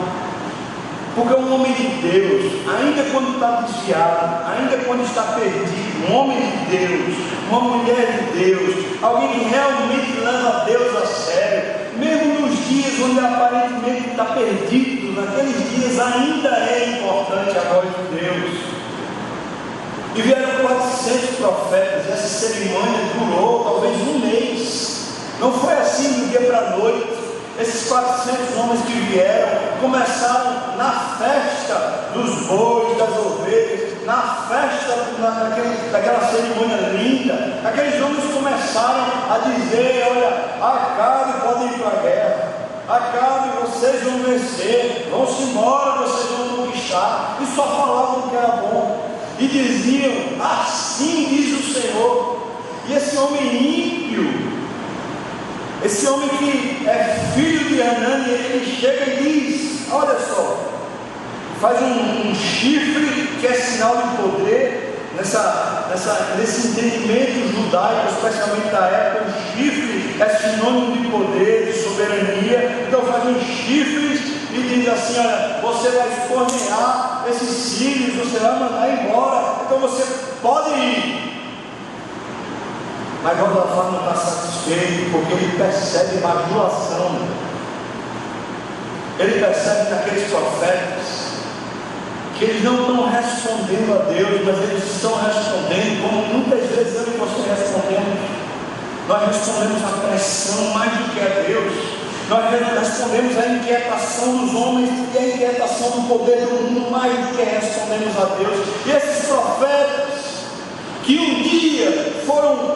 Porque um homem de Deus, ainda quando está desviado, ainda quando está perdido, um homem de Deus, uma mulher de Deus, alguém que realmente leva Deus a sério, mesmo nos dias onde aparentemente está perdido, naqueles dias ainda é importante a voz de Deus. E vieram 400 profetas, e essa cerimônia durou talvez um mês. Não foi assim do dia para a noite. Esses 400 homens que vieram começaram na festa dos bois, das ovelhas, na festa daquela cerimônia linda. Aqueles homens começaram a dizer: olha, Acabe pode ir para a guerra, Acabe, vocês vão vencer, vão-se embora, vocês vão conquistar. E só falavam o que era bom, e diziam: assim diz o Senhor. E esse homem ímpio, esse homem que é filho de Hanani, ele chega e diz: olha só, faz um chifre que é sinal de poder. Nesse entendimento judaico, especialmente da época, o chifre é sinônimo de poder, de soberania. Então faz um chifre e diz assim: olha, você vai escornear esses sírios, você vai mandar embora, então você pode ir. Mas Josafá não está satisfeito, porque ele percebe bajulação. Ele percebe que aqueles profetas, que eles não estão respondendo a Deus, mas eles estão respondendo como muitas vezes eu e você respondemos. Nós respondemos a pressão mais do que a Deus. Nós respondemos a inquietação dos homens e a inquietação do poder do mundo mais do que respondemos a Deus. E esses profetas, que um dia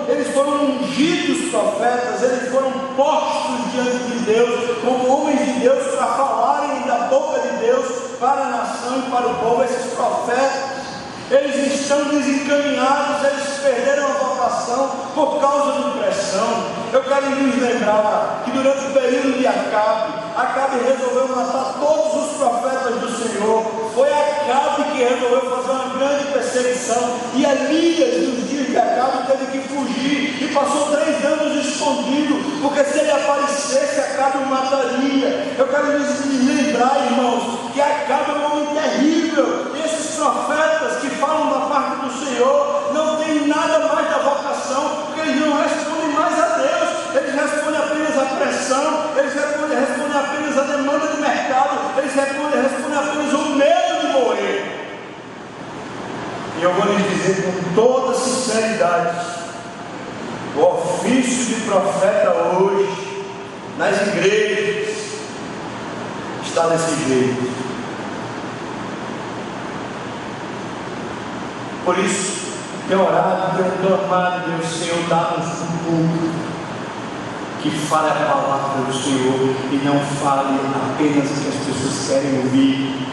eles foram ungidos profetas, eles foram postos diante de Deus, como homens de Deus, para falarem da boca de Deus para a nação e para o povo. Esses profetas, eles estão desencaminhados, eles perderam a vocação por causa de pressão. Eu quero lhes lembrar que durante o período de Acabe resolveu matar todos os profetas do Senhor. Foi Acabe que resolveu fazer uma grande perseguição, e Elias, nos dias de Acabe, teve que fugir e passou 3 anos escondido, porque se ele aparecesse, Acabe o mataria. Eu quero lhes lembrar, irmãos, que Acabe é um homem terrível. E esses profetas que falam da parte do Senhor não têm nada mais da vocação, porque eles não respondem mais a Deus, eles respondem apenas à pressão, eles respondem apenas à demanda de mercado, eles respondem apenas ao medo de morrer. E eu vou lhes dizer com toda sinceridade: o ofício de profeta hoje, nas igrejas, está desse jeito. Por isso, tenho orado, tenho clamado, Deus, Senhor, dá-nos um público que fale a palavra do Senhor e não fale apenas o que as pessoas querem ouvir.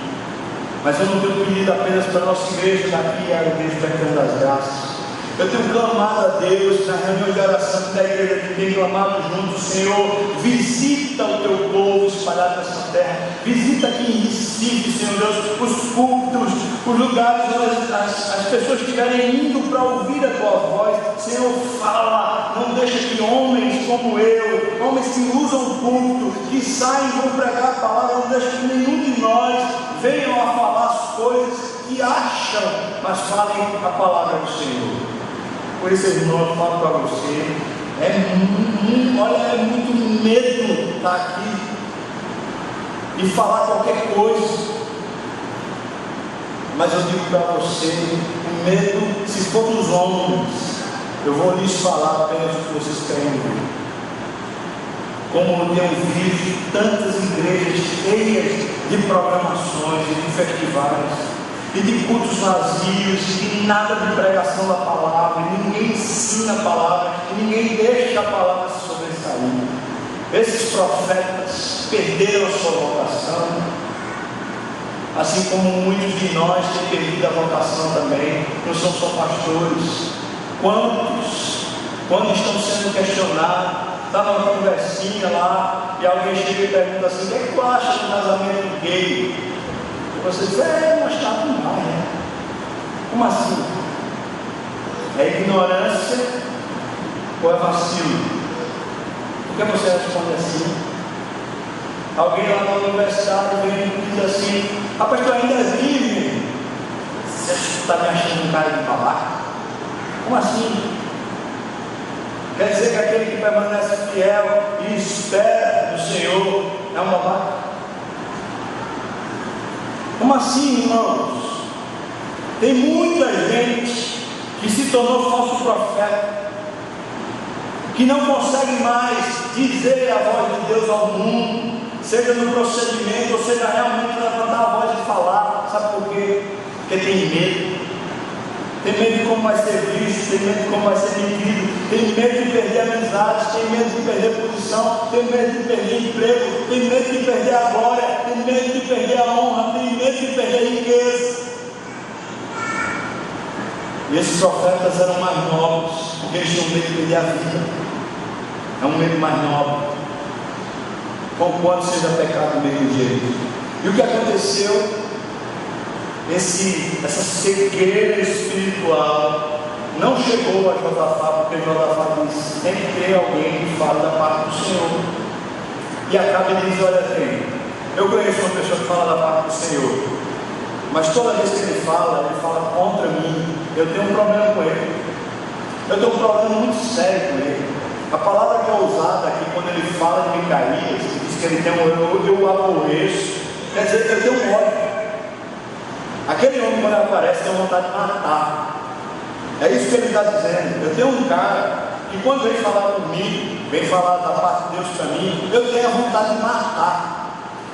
Mas eu não tenho pedido apenas para a nossa igreja daqui, a igreja Betânia das Graças. Eu tenho clamado a Deus na reunião de oração da igreja, que tem clamado juntos: Senhor, visita o teu povo espalhado nessa terra, visita aqui em Recife, Senhor Deus, os cultos, os lugares onde as pessoas estiverem indo para ouvir a tua voz. Senhor, fala, não deixa que homens como eu, homens que usam o culto, que saem e vão pregar a palavra, não deixa que nenhum de nós venham a falar as coisas que acham, mas falem a palavra do Senhor. Por isso, irmão, eu falo para você, é muito medo estar aqui e falar qualquer coisa. Mas eu digo para você, o medo, se for dos homens, eu vou lhes falar apenas o que vocês querem ouvir. Como eu tenho visto tantas igrejas cheias de programações e de festivais, e de cultos vazios, e nada de pregação da palavra, e ninguém ensina a palavra, e ninguém deixa a palavra se sobressair. Esses profetas perderam a sua vocação, assim como muitos de nós têm perdido a vocação também. Não são só pastores. Quantos, quando estão sendo questionados, está numa conversinha lá, e alguém chega e pergunta assim: o que é que tu acha do casamento gay? Você diz: mas está tudo mal, né? Como assim? É ignorância ou é vacilo? Por que você responde assim? Alguém lá na universidade vem e diz assim: rapaz, tu ainda é virgem? Você está me achando um cara de babaca? Como assim? Quer dizer que aquele que permanece fiel e espera no Senhor é um babaca? Como assim, irmãos? Tem muita gente que se tornou falso profeta, que não consegue mais dizer a voz de Deus ao mundo, seja no procedimento, ou seja realmente levantar a voz e falar. Sabe por quê? Porque tem medo. Tem medo de como vai ser visto, tem medo de como vai ser medido, tem medo de perder amizades, tem medo de perder posição, tem medo de perder emprego, tem medo de perder a glória, tem medo de perder a honra, tem medo de perder a riqueza. E esses profetas eram mais nobres, porque eles tinham medo de perder a vida. É um medo mais nobre, conquanto seja pecado do mesmo jeito. E o que aconteceu? Essa cegueira espiritual não chegou a Josafá, porque Josafá disse: tem que ter alguém que fale da parte do Senhor. E Acabe diz: olha bem, eu conheço uma pessoa que fala da parte do Senhor, mas toda vez que ele fala contra mim. Eu tenho um problema com ele, eu tenho um problema muito sério com ele. A palavra que é usada aqui quando ele fala de Micaías, que diz que ele tem eu aborreço, quer dizer, eu tenho um ódio. Aquele homem, quando aparece, tem vontade de matar. É isso que ele está dizendo. Eu tenho um cara que, quando vem falar comigo, vem falar da parte de Deus para mim, eu tenho a vontade de matar.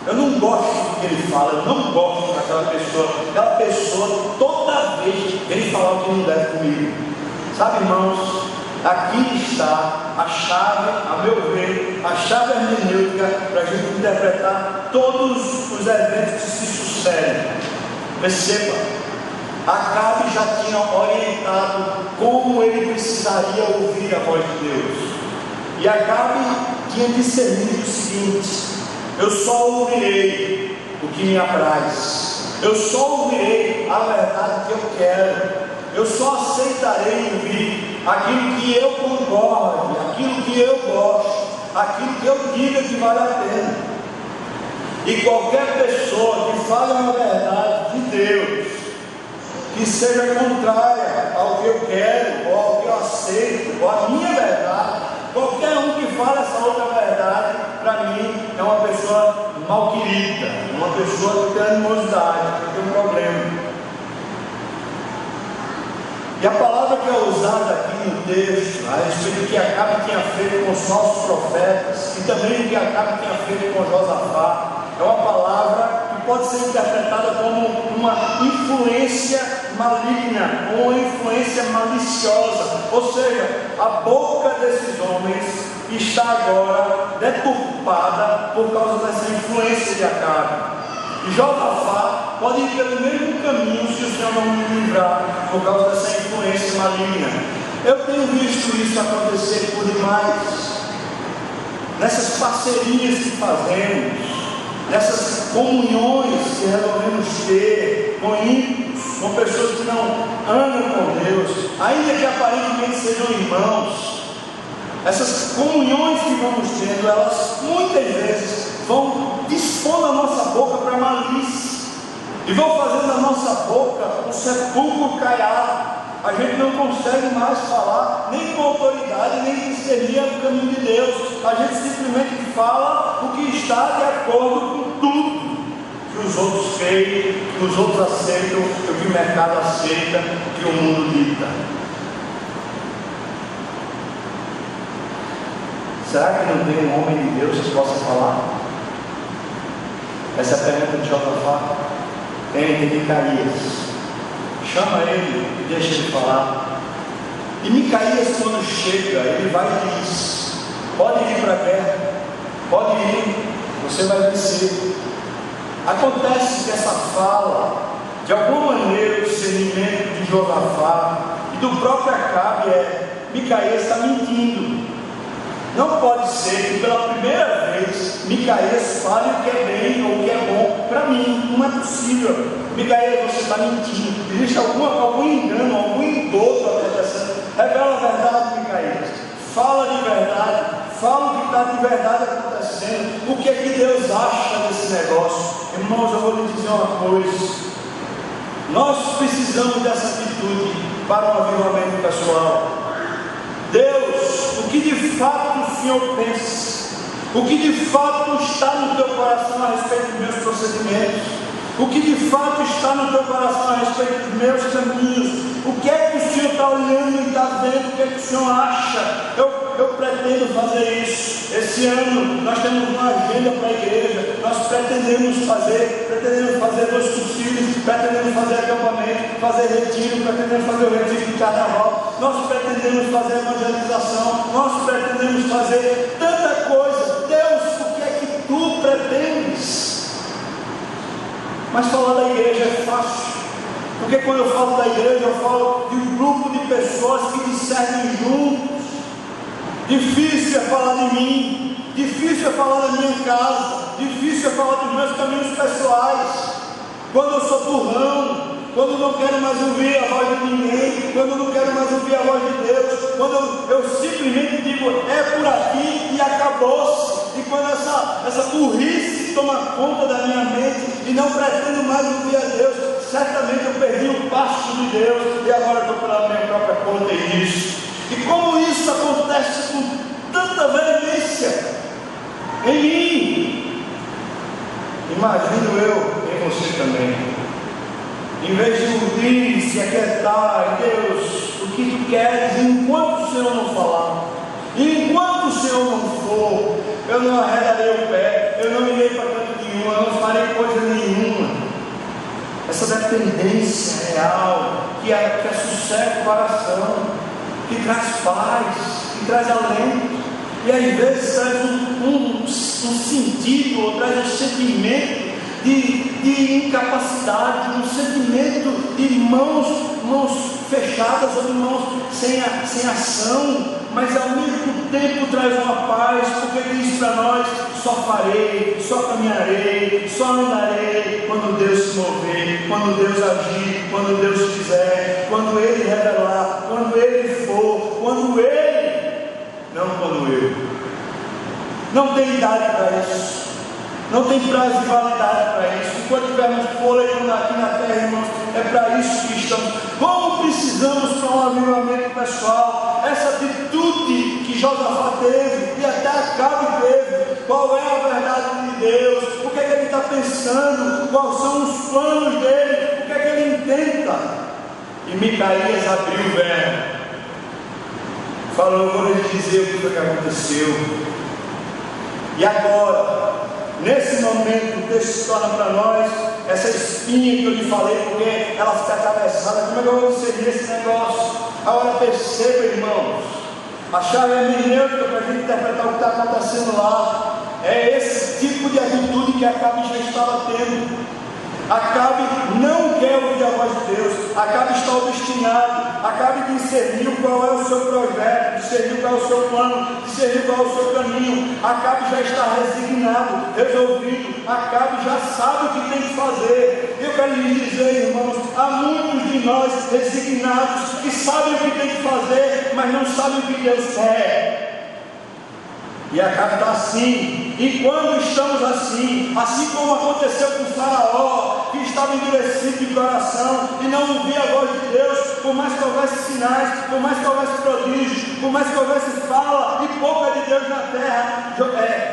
Eu não gosto do que ele fala, eu não gosto daquela pessoa. Aquela pessoa, toda vez, vem falar o que não deve comigo. Sabe, irmãos, aqui está a chave, a meu ver, a chave hermenêutica para a gente interpretar todos os eventos que se sucedem. Perceba, Acabe já tinha orientado como ele precisaria ouvir a voz de Deus. E Acabe tinha discernido o seguinte: eu só ouvirei o que me apraz, eu só ouvirei a verdade que eu quero, eu só aceitarei ouvir aquilo que eu concordo, aquilo que eu gosto, aquilo que eu diga que vale a pena. E qualquer pessoa que fale uma verdade de Deus, que seja contrária ao que eu quero, ou ao que eu aceito, ou à minha verdade, qualquer um que fale essa outra verdade, para mim é uma pessoa malquerida, uma pessoa que tem animosidade, que tem um problema. E a palavra que é usada aqui no texto, a respeito do que Acabe tinha feito com os falsos profetas, e também o que Acabe tinha feito com Josafá, é uma palavra que pode ser interpretada como uma influência maligna, ou uma influência maliciosa. Ou seja, a boca desses homens está agora deturpada por causa dessa influência de Acabe. E Josafá pode ir pelo mesmo caminho se o Senhor não me livrar por causa dessa influência maligna. Eu tenho visto isso acontecer por demais, nessas parcerias que fazemos, nessas comunhões que resolvemos ter com ímpios, com pessoas que não andam com Deus, ainda que aparentemente sejam irmãos. Essas comunhões que vamos tendo, elas muitas vezes vão dispondo a nossa boca para malícia, e vão fazendo a nossa boca um sepulcro caiado. A gente não consegue mais falar nem com autoridade, nem discernir o caminho de Deus. A gente simplesmente fala o que está de acordo com tudo que os outros creem, que os outros aceitam, que o mercado aceita, que o mundo dita. Será que não tem um homem de Deus que possa falar? Essa é a pergunta de Josafá. Tem Micaías. Chama ele e deixa ele falar. E Micaías, quando chega, ele vai e diz: pode ir para a guerra, pode ir, você vai vencer. Acontece que essa fala, de alguma maneira, o discernimento de Josafá e do próprio Acabe Micaías está mentindo. Não pode ser que pela primeira vez Micaías fale o que é bem ou o que é bom para mim. Não é possível. Micaías, você está mentindo. Existe algum engano, algum engodo acontecendo. Revela a verdade, Micaías. Fala de verdade. Fala o que está de verdade acontecendo. O que é que Deus acha desse negócio? Irmãos, eu vou lhe dizer uma coisa. Nós precisamos dessa atitude para um avivamento pessoal. Deus, o que de fato o Senhor pensa, o que de fato está no teu coração a respeito dos meus procedimentos, o que de fato está no teu coração a respeito dos meus caminhos, o que é que o Senhor está olhando e está vendo, o que é que o Senhor acha. Eu pretendo fazer isso. Esse ano nós temos uma agenda para a igreja, nós pretendemos fazer 2 cursilhos, pretendemos fazer acampamento, fazer retiro, pretendemos fazer o retiro de carnaval, nós pretendemos fazer evangelização, nós pretendemos fazer tanta coisa. Deus, o que é que tu pretendes? Mas falar da igreja é fácil, porque quando eu falo da igreja, eu falo de um grupo de pessoas que discernem juntos. Difícil é falar de mim, difícil é falar da minha casa, difícil é falar dos meus caminhos pessoais. Quando eu sou burrão, quando eu não quero mais ouvir a voz de ninguém, quando eu não quero mais ouvir a voz de Deus, quando eu simplesmente digo, é por aqui e acabou-se. E quando essa burrice toma conta da minha mente e não pretendo mais ouvir a Deus, certamente eu perdi o passo de Deus e agora estou pela minha própria conta e isso. E como isso acontece com tanta veemência em mim, imagino eu em você também. Em vez de ouvir, se aquietar, Deus, o que tu queres, enquanto o Senhor não falar, enquanto o Senhor não for, eu não arredarei o pé, eu não irei para canto nenhum, eu não farei coisa nenhuma. Essa dependência real que sossega o coração, que traz paz, que traz alento, e às vezes traz um sentido, ou traz um sentimento de incapacidade, um sentimento de mãos fechadas ou de mãos sem ação, mas ao mesmo tempo traz uma paz, porque diz para nós: só farei, só caminharei, só andarei quando Deus se mover, quando Deus agir, quando Deus quiser, quando Ele revelar, quando Ele for, quando Ele, não quando eu. Não tem idade para isso, não tem prazo de validade para isso. Enquanto tivermos fôlego aqui na terra, irmãos, é para isso que estamos. Como precisamos para um avivamento pessoal, essa atitude que Josafá teve e até Acabe teve. Qual é a verdade de Deus? O que é que ele está pensando? Quais são os planos dele? O que é que ele intenta? E Micaías abriu o verbo, falou: eu vou lhe dizer o que foi que aconteceu. E agora, nesse momento, o texto se torna para nós essa espinha que eu lhe falei, porque ela fica atravessada. Como é que eu vou discernir esse negócio? Agora perceba, irmãos, a chave hermenêutica para a gente interpretar o que está acontecendo lá é esse tipo de atitude que Acabe já estava tendo. Acabe não quer ouvir a voz de Deus. Acabe está obstinado. Acabe discerniu qual é o seu projeto, discerniu qual é o seu plano, discerniu qual é o seu caminho. Acabe já está resignado, resolvido. Acabe já sabe o que tem que fazer. Eu quero lhe dizer, irmãos, há muitos de nós resignados que sabem o que tem que fazer, mas não sabem o que Deus quer. E Acabe está assim. E quando estamos assim como aconteceu com Faraó, que estava endurecido de coração e não ouvia a voz de Deus, por mais que houvesse sinais, por mais que houvesse prodígios, por mais que houvesse fala e pouca de Deus na terra,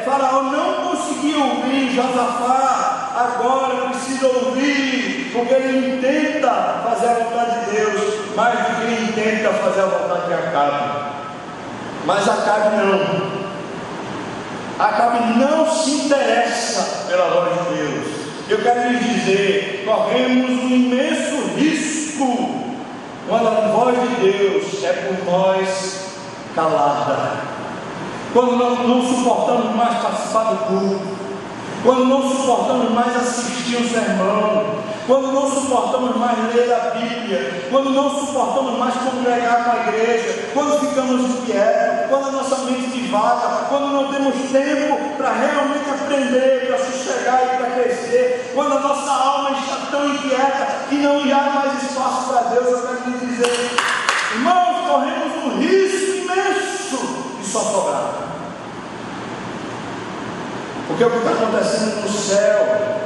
Faraó não conseguia ouvir Josafá. Agora precisa ouvir, porque ele intenta fazer a vontade de Deus, mais do que ele intenta fazer a vontade de Acabe. Mas Acabe não. Acabe não se interessa pela voz de Deus. Eu quero lhe dizer, corremos um imenso risco quando a voz de Deus é por nós calada, quando não suportamos mais participar do culto, quando não suportamos mais assistir um sermão, quando não suportamos mais ler a Bíblia, quando não suportamos mais congregar com a igreja, quando ficamos inquietos, quando a nossa mente divaga, quando não temos tempo para realmente aprender, para sossegar e para crescer, quando a nossa alma está tão inquieta que não há mais espaço para Deus. Eu quero lhe dizer, irmãos, corremos um risco imenso de só sobrar. Porque o que está acontecendo no céu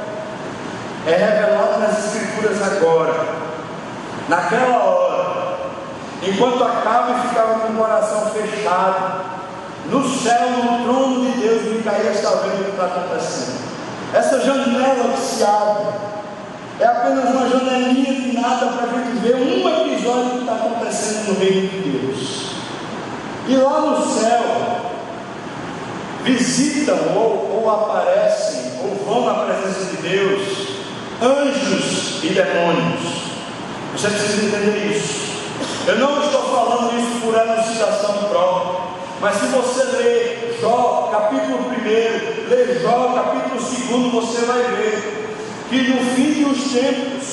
é revelado nas Escrituras agora, naquela hora, enquanto Acabe ficava com o coração fechado, no céu, no trono de Deus, Micaías está vendo o que está acontecendo. Essa janela que se abre é apenas uma janelinha de nada para a gente ver um episódio que está acontecendo no reino de Deus. E lá no céu visitam ou aparecem ou vão na presença de Deus anjos e demônios. Você precisa entender isso. Eu não estou falando isso por elucidação própria, mas se você ler Jó capítulo 1, ler Jó capítulo 2, você vai ver que no fim dos tempos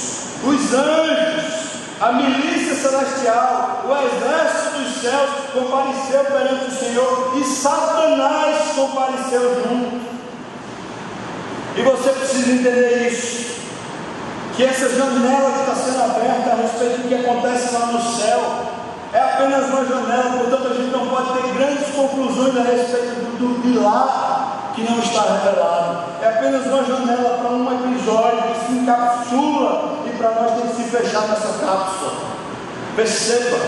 os anjos, a milícia celestial, o exército dos céus compareceu perante o Senhor e Satanás compareceu junto. E você precisa entender isso, que essa janela que está sendo aberta a respeito do que acontece lá no céu é apenas uma janela. Portanto a gente não pode ter grandes conclusões a respeito do de lá que não está revelado. É apenas uma janela para um episódio que se encapsula e para nós tem que se fechar nessa cápsula. Perceba,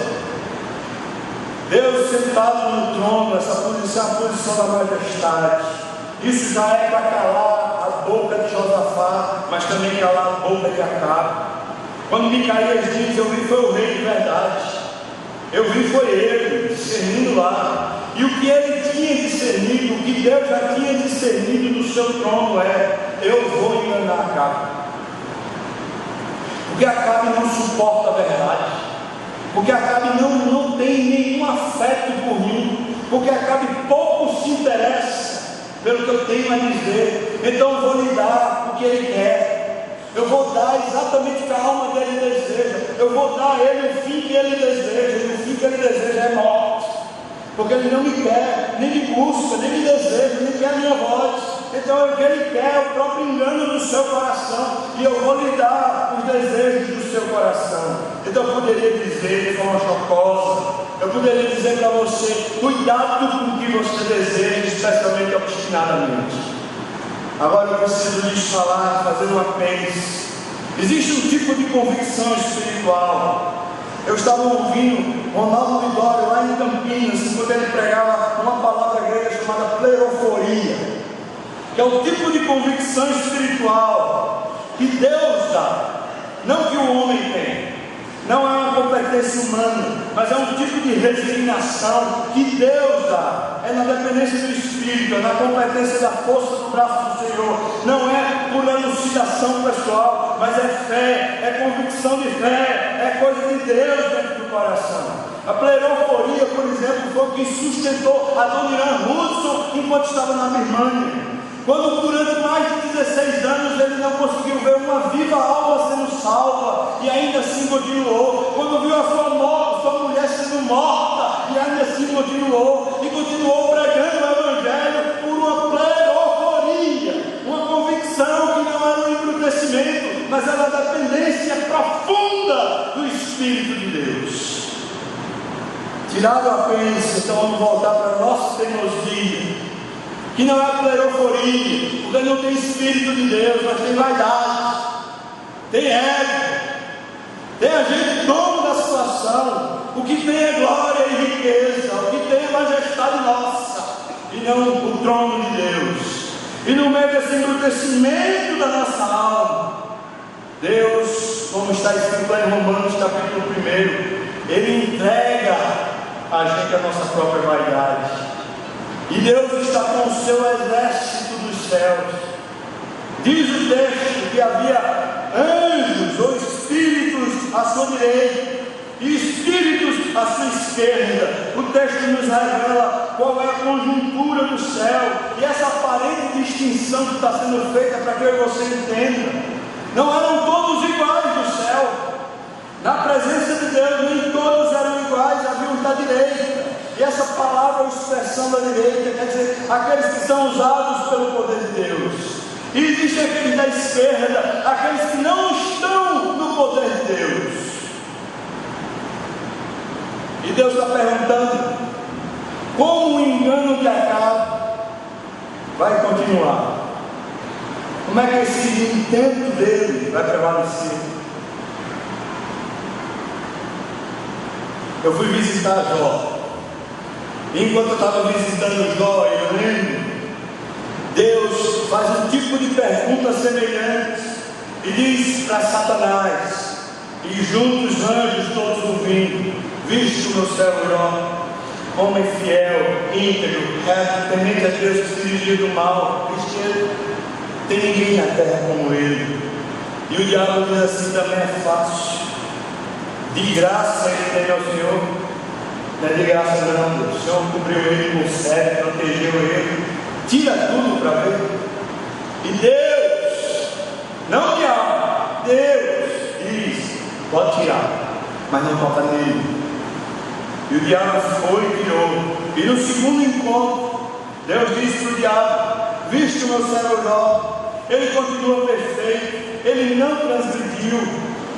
Deus sentado no trono, essa posição é a posição da majestade. Isso já é para calar a boca de Josafá, mas também calar a boca de Acabe. Quando Micaías diz: eu vi foi o rei de verdade, eu vi foi ele discernindo lá, e o que ele tinha discernido, o que Deus já tinha discernido no seu trono é: eu vou enganar Acabe. Porque Acabe não suporta a verdade, porque Acabe não tem nenhum afeto por mim, porque Acabe pouco se interessa pelo que eu tenho a dizer. Então eu vou lhe dar o que ele quer. vou dar exatamente o que a alma dele deseja. Eu vou dar a ele o fim que ele deseja. E o fim que ele deseja é morte. Porque ele não me quer, nem me busca, nem me deseja, nem quer a minha voz. Então o que ele quer é o próprio engano do seu coração. E eu vou lhe dar os desejos do seu coração. Então eu poderia dizer de forma chocosa, eu poderia dizer para você: cuidado com o que você deseja, especialmente obstinadamente. Agora eu preciso lhes falar, fazer um apêndice. Existe um tipo de convicção espiritual. Eu estava ouvindo Ronaldo Lidório lá em Campinas, quando ele pregava uma palavra grega chamada pleroforia, que é o tipo de convicção espiritual que Deus dá, não que o homem tem. Não é uma competência humana, mas é um tipo de resignação que Deus dá. É na dependência do Espírito, é na competência da força do braço do Senhor. Não é por elucidação pessoal, mas é fé, é convicção de fé, é coisa de Deus dentro do coração. A pleroforia, por exemplo, foi o que sustentou a dona Irã Hudson enquanto estava na Birmania. Quando durante mais de 16 anos ele não conseguiu ver uma viva alma sendo salva, e ainda assim continuou. Quando viu a sua mulher sendo morta, e ainda assim continuou. E continuou pregando o Evangelho por uma pleroforia, uma convicção que não era um embrutecimento, mas era a dependência profunda do Espírito de Deus. Tirado a apêndice, então vamos voltar para a nossa teimosia, que não é pleroforia, porque não tem Espírito de Deus, mas tem vaidade, tem ego, tem a gente dono da situação. O que tem é glória e riqueza, o que tem é majestade nossa, e não o trono de Deus. E no meio desse embrutecimento da nossa alma, Deus, como está escrito lá em Romanos capítulo 1, Ele entrega a gente a nossa própria vaidade. E Deus está com o seu exército dos céus. Diz o texto que havia anjos ou espíritos à sua direita e espíritos à sua esquerda. O texto nos revela qual é a conjuntura do céu, e essa aparente distinção que está sendo feita para que você entenda. Não eram todos iguais no céu. Na presença de Deus nem todos eram iguais, havia uns da direita. E essa palavra ou expressão da direita quer dizer aqueles que são usados pelo poder de Deus. E existem aqueles da esquerda, aqueles que não estão no poder de Deus. E Deus está perguntando: como o engano que acaba vai continuar? Como é que esse intento dele vai prevalecer? Eu fui visitar Jó. Enquanto eu estava visitando Jó, eu lembro, Deus faz um tipo de pergunta semelhante e diz para Satanás, e juntos os anjos todos ouvindo: viste o meu servo Jó, homem fiel, íntegro, reto, temente a Deus, que se dirigiu do mal, cristiano, tem ninguém na terra como ele. E o diabo diz assim: também é fácil, de graça ele tem ao Senhor. Não é de graça não, Deus. O Senhor cobriu ele com cetro, protegeu ele, tira tudo para ver. E Deus, não o diabo, Deus diz: pode tirar, mas não toca nele. E o diabo foi e tirou. E no segundo encontro, Deus disse para o diabo: viste o meu servo Jó, ele continua perfeito, ele não transgrediu.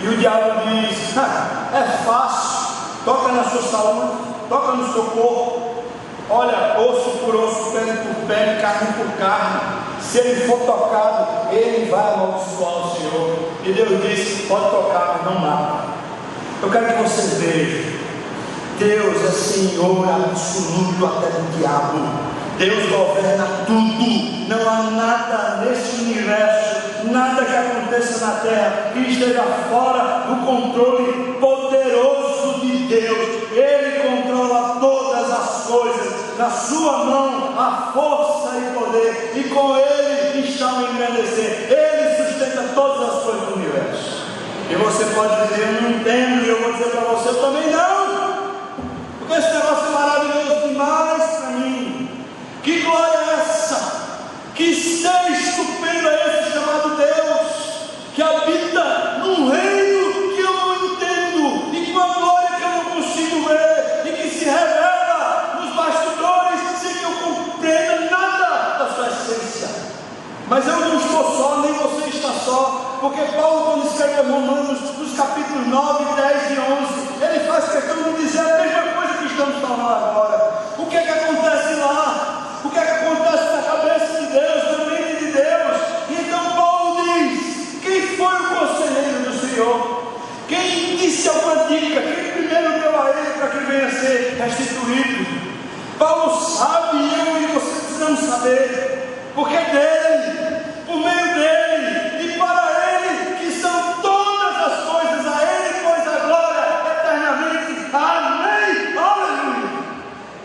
E o diabo diz: é fácil, toca na sua saúde, toca no seu corpo, olha, osso por osso, pele por pele, carne por carne. Se ele for tocado, ele vai amaldiçoar o Senhor. E Deus disse: pode tocar, mas não mata. Eu quero que você veja, Deus é Senhor absoluto até do diabo. Deus governa tudo. Não há nada nesse universo, nada que aconteça na terra que esteja fora do controle poderoso de Deus. Ele controla todas as coisas. Na sua mão há força e poder, e com Ele está o engrandecer. Ele sustenta todas as coisas do universo. E você pode dizer: eu não entendo. E eu vou dizer para você: eu também não, porque esse negócio é maravilhoso demais para mim. Que glória é essa? Que ser estupendo é esse chamado Deus, que habita só, porque Paulo, quando escreve Romanos, nos capítulos 9, 10 e 11, ele faz questão de dizer a mesma coisa que estamos falando agora. O que é que acontece lá? O que é que acontece na cabeça de Deus, na mente de Deus? E então Paulo diz: quem foi o conselheiro do Senhor? Quem disse alguma dica? Quem primeiro deu a ele para que venha a ser restituído? Paulo sabe, eu e você precisamos saber, porque é dele, por meio dele e para ele que são todas as coisas, a ele pois a glória eternamente. Amém. Aleluia.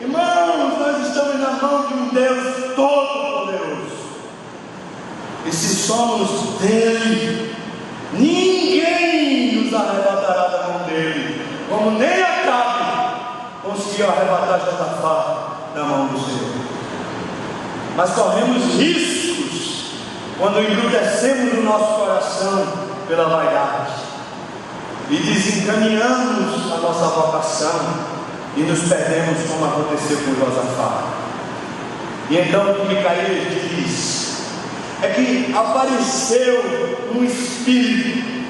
Irmãos, nós estamos na mão de um Deus todo-poderoso, e se somos dele, ninguém nos arrebatará da mão dele, como nem Acabe conseguiu arrebatar Josafá da mão do Senhor. Mas corremos riscos quando embrutecemos o nosso coração pela vaidade e desencaminhamos a nossa vocação e nos perdemos, como aconteceu com Josafá. E então o que Micaías diz é que apareceu um espírito.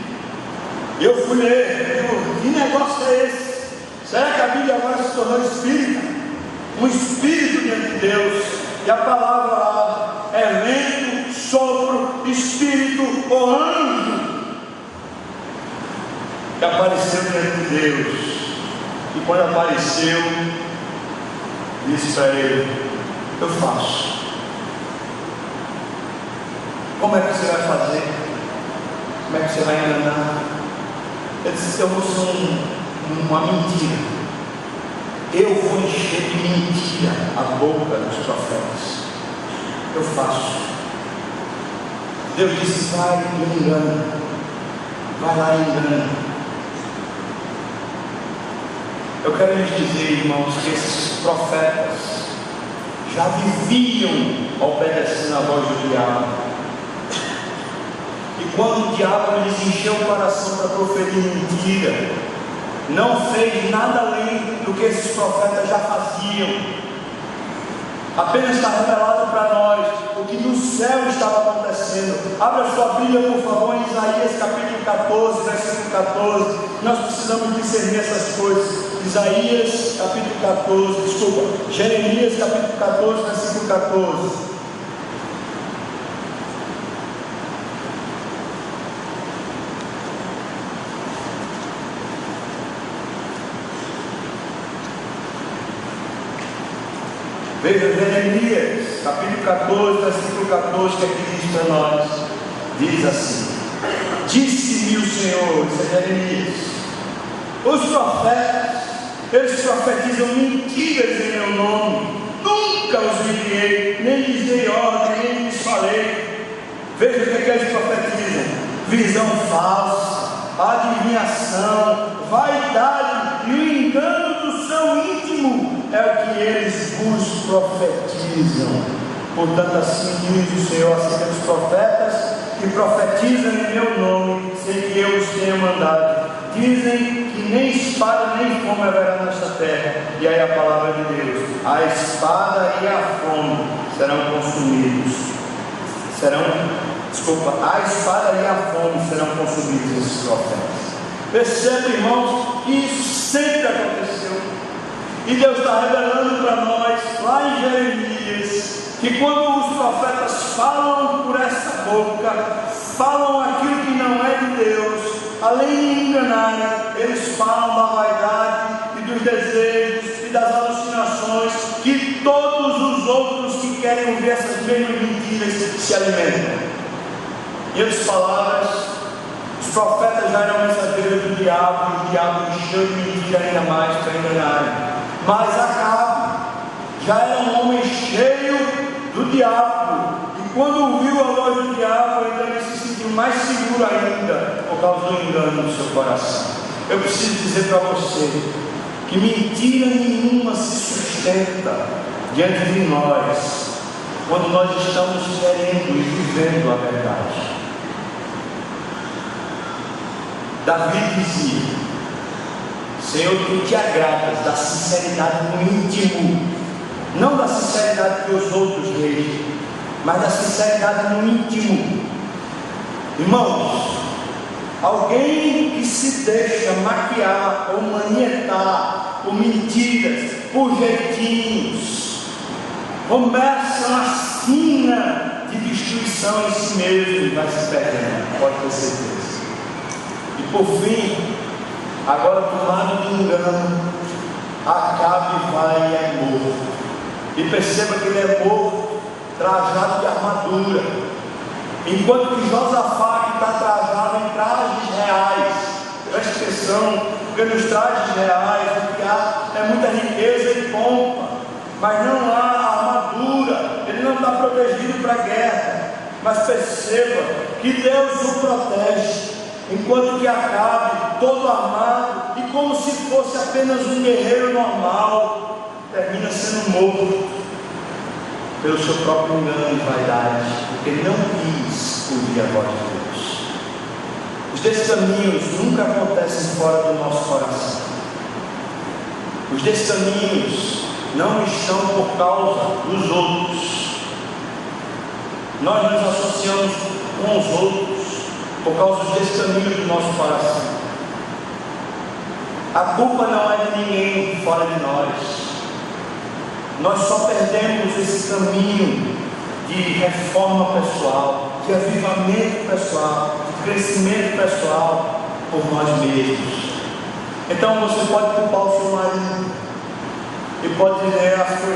Eu fui ler, que negócio é esse? Será que a Bíblia agora se tornou espírita? Um espírito diante de Deus. E a palavra lá é vento, sopro, espírito ou anjo, que apareceu diante de Deus. E quando apareceu, disse para ele: eu faço. Como é que você vai fazer? Como é que você vai enganar? Ele disse: eu vou ser uma mentira. Eu vou encher de mentira a boca dos profetas. Eu faço. Deus disse: vai e engana. Vai lá e engana. Eu quero lhes dizer, irmãos, que esses profetas já viviam obedecendo a voz do diabo. E quando o diabo lhes encheu o coração para proferir mentira, não fez nada além do que esses profetas já faziam. Apenas está revelado para nós o que no céu estava acontecendo. Abra sua Bíblia, por favor, em Isaías capítulo 14, versículo 14. Nós precisamos discernir essas coisas. Isaías capítulo 14, Jeremias capítulo 14, versículo 14. Veja Jeremias, capítulo 14, versículo 14, que aqui diz para nós, diz assim: disse-me o Senhor, isso é Jeremias, os profetas, eles profetizam mentiras em meu nome, nunca os enviei, nem lhes dei ordem, nem lhes falei. Veja o que eles profetizam: visão falsa, adivinhação, vaidade e o engano do seu íntimo é o que eles vos profetizam. Portanto, assim diz o Senhor acerca dos profetas que profetizam em meu nome, sem que eu os tenha mandado. Dizem que nem espada nem fome haverá nesta terra. E aí a palavra de Deus: a espada e a fome serão consumidos. A espada e a fome serão consumidos esses profetas. Perceba, irmãos, que isso sempre aconteceu. E Deus está revelando para nós, lá em Jeremias, que quando os profetas falam por essa boca, falam aquilo que não é de Deus, além de enganarem, eles falam da vaidade e dos desejos e das alucinações que todos os outros que querem ouvir essas mesmas mentiras se alimentam. Em outras palavras, os profetas já eram mensageiros do diabo, e o diabo encheu de mentira ainda mais para enganarem. Mas Acabe já era um homem cheio do diabo, e quando ouviu a voz do diabo, então ele se sentiu mais seguro ainda, por causa do engano no seu coração. Eu preciso dizer para você que mentira nenhuma se sustenta diante de nós, quando nós estamos querendo e vivendo a verdade. Davi dizia: Senhor, tu te agradas da sinceridade no íntimo, não da sinceridade que os outros veem, mas da sinceridade no íntimo. Irmãos, alguém que se deixa maquiar ou manietar por mentiras, por jeitinhos, começa uma sina de destruição em si mesmo e vai se perdendo, pode ter certeza. E por fim, agora tomado de engano, Acabe vai e é morto. E perceba que ele é morto, trajado de armadura, enquanto que Josafá, que está trajado em trajes reais. Preste atenção, porque nos trajes reais o que há é muita riqueza e pompa, mas não há armadura, ele não está protegido para a guerra. Mas perceba que Deus o protege, enquanto que Acabe, todo armado e como se fosse apenas um guerreiro normal, termina sendo morto pelo seu próprio engano e vaidade, porque ele não quis ouvir a voz de Deus. Os descaminhos nunca acontecem fora do nosso coração. Os descaminhos não estão por causa dos outros. Nós nos associamos com os outros por causa dos descaminhos do nosso coração. A culpa não é de ninguém fora de nós. Nós só perdemos esse caminho de reforma pessoal, de avivamento pessoal, de crescimento pessoal por nós mesmos. Então você pode culpar o seu marido e pode dizer: foi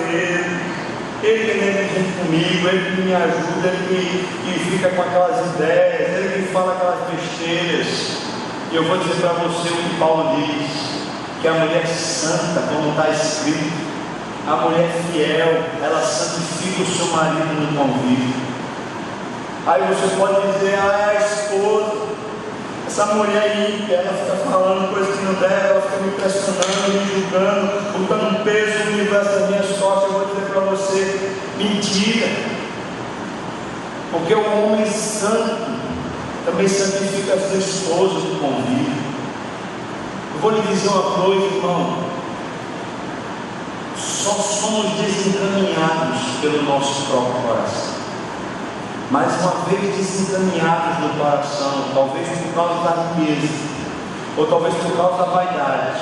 ele que é negligente comigo, ele que me ajuda, ele que fica com aquelas ideias, ele que fala aquelas besteiras. E eu vou dizer para você o que Paulo diz, que a mulher santa, como está escrito, a mulher fiel, ela santifica o seu marido no convívio. Aí você pode dizer: é a esposa, essa mulher ímpia, ela fica falando coisas que não deve, ela fica me pressionando, me julgando, botando um peso no universo das minhas costas. Eu vou dizer para você: mentira, porque o homem santo também santifica a sua esposa no convívio. Eu vou lhe dizer uma coisa, irmão: só somos desencaminhados pelo nosso próprio coração. Mas uma vez desencaminhados no coração, talvez por causa da riqueza, ou talvez por causa da vaidade,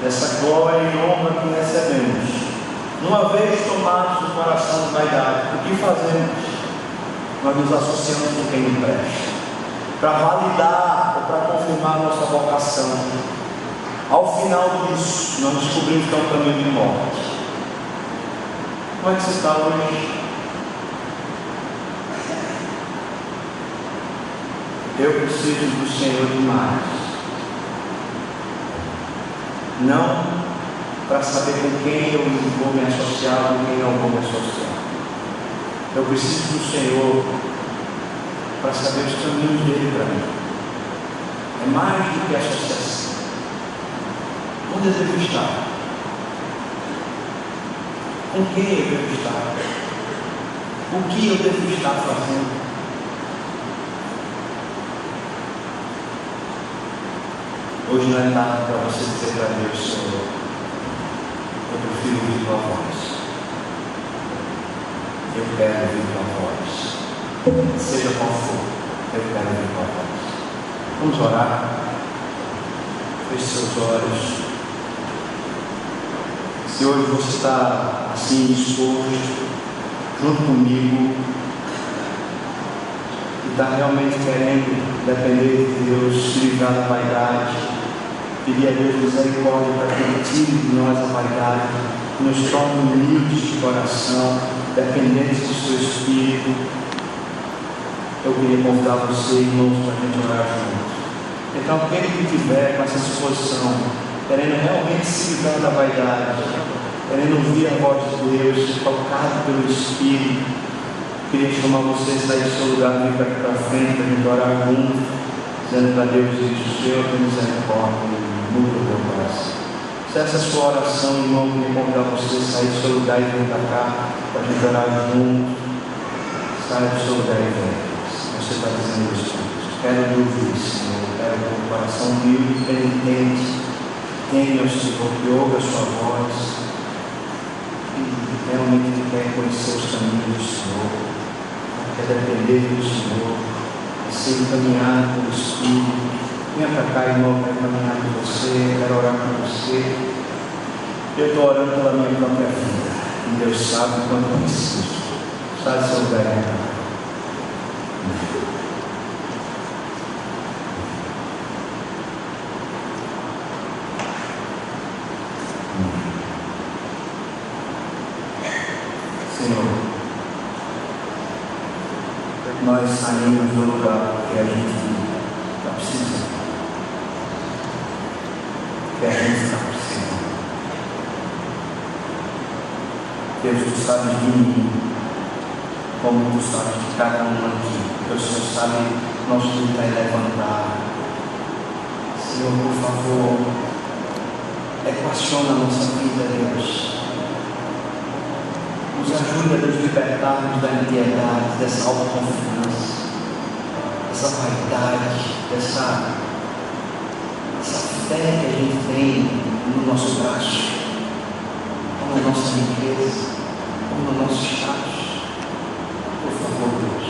dessa glória e honra que recebemos, uma vez tomados no coração de vaidade, o que fazemos? Nós nos associamos com quem não presta, para validar ou para confirmar nossa vocação. Ao final disso, nós descobrimos que é um caminho de morte. Como é que você está hoje? Eu preciso do Senhor demais. Não para saber com quem eu vou me associar ou com quem não vou me associar. Eu preciso do Senhor para saber os caminhos dele para mim. É mais do que associação. Onde eu devo estar? Com quem eu devo estar? O que eu devo estar fazendo? Hoje não é nada para você dizer para Deus: Senhor, eu prefiro ouvir tua voz. Eu quero ouvir tua voz. Seja qual for, eu quero ouvir tua voz. Vamos orar. Feche seus olhos. Se hoje você está assim disposto, junto comigo, e está realmente querendo depender de Deus, se livrar da vaidade, pedir a Deus misericórdia para que Ele tire de nós a vaidade, nos torne humildes de coração, dependentes do seu Espírito, eu queria convidar você, irmãos, para a gente orar juntos. Então, aquele que tiver com essa disposição, querendo realmente se livrar da vaidade, querendo ouvir a voz de Deus, ser tocado pelo Espírito, queria chamar você a sair do seu lugar, vir aqui para frente, para a gente orar junto, dizendo para Deus isso: Senhor, tem misericórdia, muda o meu coração. Se essa é a sua oração, irmão, eu queria convidar você a sair do seu lugar e vir para cá, para a gente orar junto. Saia do seu lugar e venha. Você está dizendo isso: quero lhe ouvir, Senhor, quero ter um coração humilde e penitente. Tenha o Senhor que ouve a sua voz e realmente quer conhecer os caminhos do Senhor, quer depender do Senhor, ser encaminhado pelo Espírito. Venha para cá, irmão, para caminhar com você, quero orar com você. Eu estou orando pela minha própria vida, e Deus sabe quanto eu preciso. Sai do seu velho. Senhor, nós saímos do lugar que a gente está precisando. Que a gente está precisando. Deus, tu sabes de mim, como tu sabes de cada um aqui. Deus, o Senhor sabe nosso lutar e levantar. Senhor, por favor, equaciona a nossa vida, Deus. Nos ajuda a nos libertarmos da ansiedade, dessa autoconfiança, dessa vaidade, dessa fé que a gente tem no nosso braço, ou na nossa riqueza, ou no nosso status. Por favor, Deus,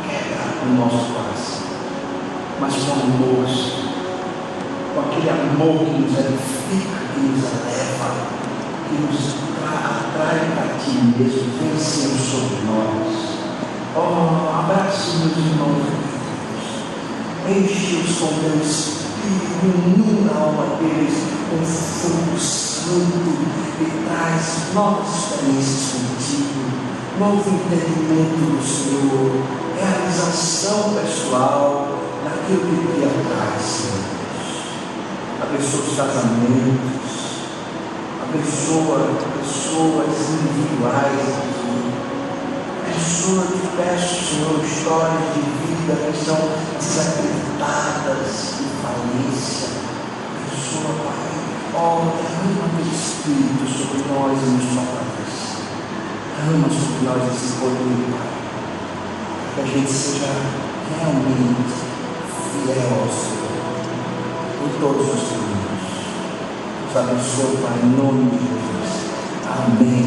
quebra o nosso coração, mas com amor, com aquele amor que nos edifica, que nos eleva, que nos atrai para ti mesmo, vem sendo sobre nós. Oh, abrace meus irmãos, enche-os com teu Espírito, inunda a alma deles com fogo santo e traz novas experiências contigo, novo entendimento do Senhor, realização pessoal naquilo que te atrai, Senhor. Abençoa os casamentos, abençoa pessoas individuais aqui. Abençoa, te peço, Senhor, histórias de vida que são desacreditadas em falência. Abençoa, Pai. Oh, derrama teu Espírito sobre nós e nos fortalece. Derrama sobre nós esse poder, Pai. Que a gente seja realmente fiel ao Senhor em todos os caminhos. Nos abençoe, Pai, em nome de Jesus. Amém.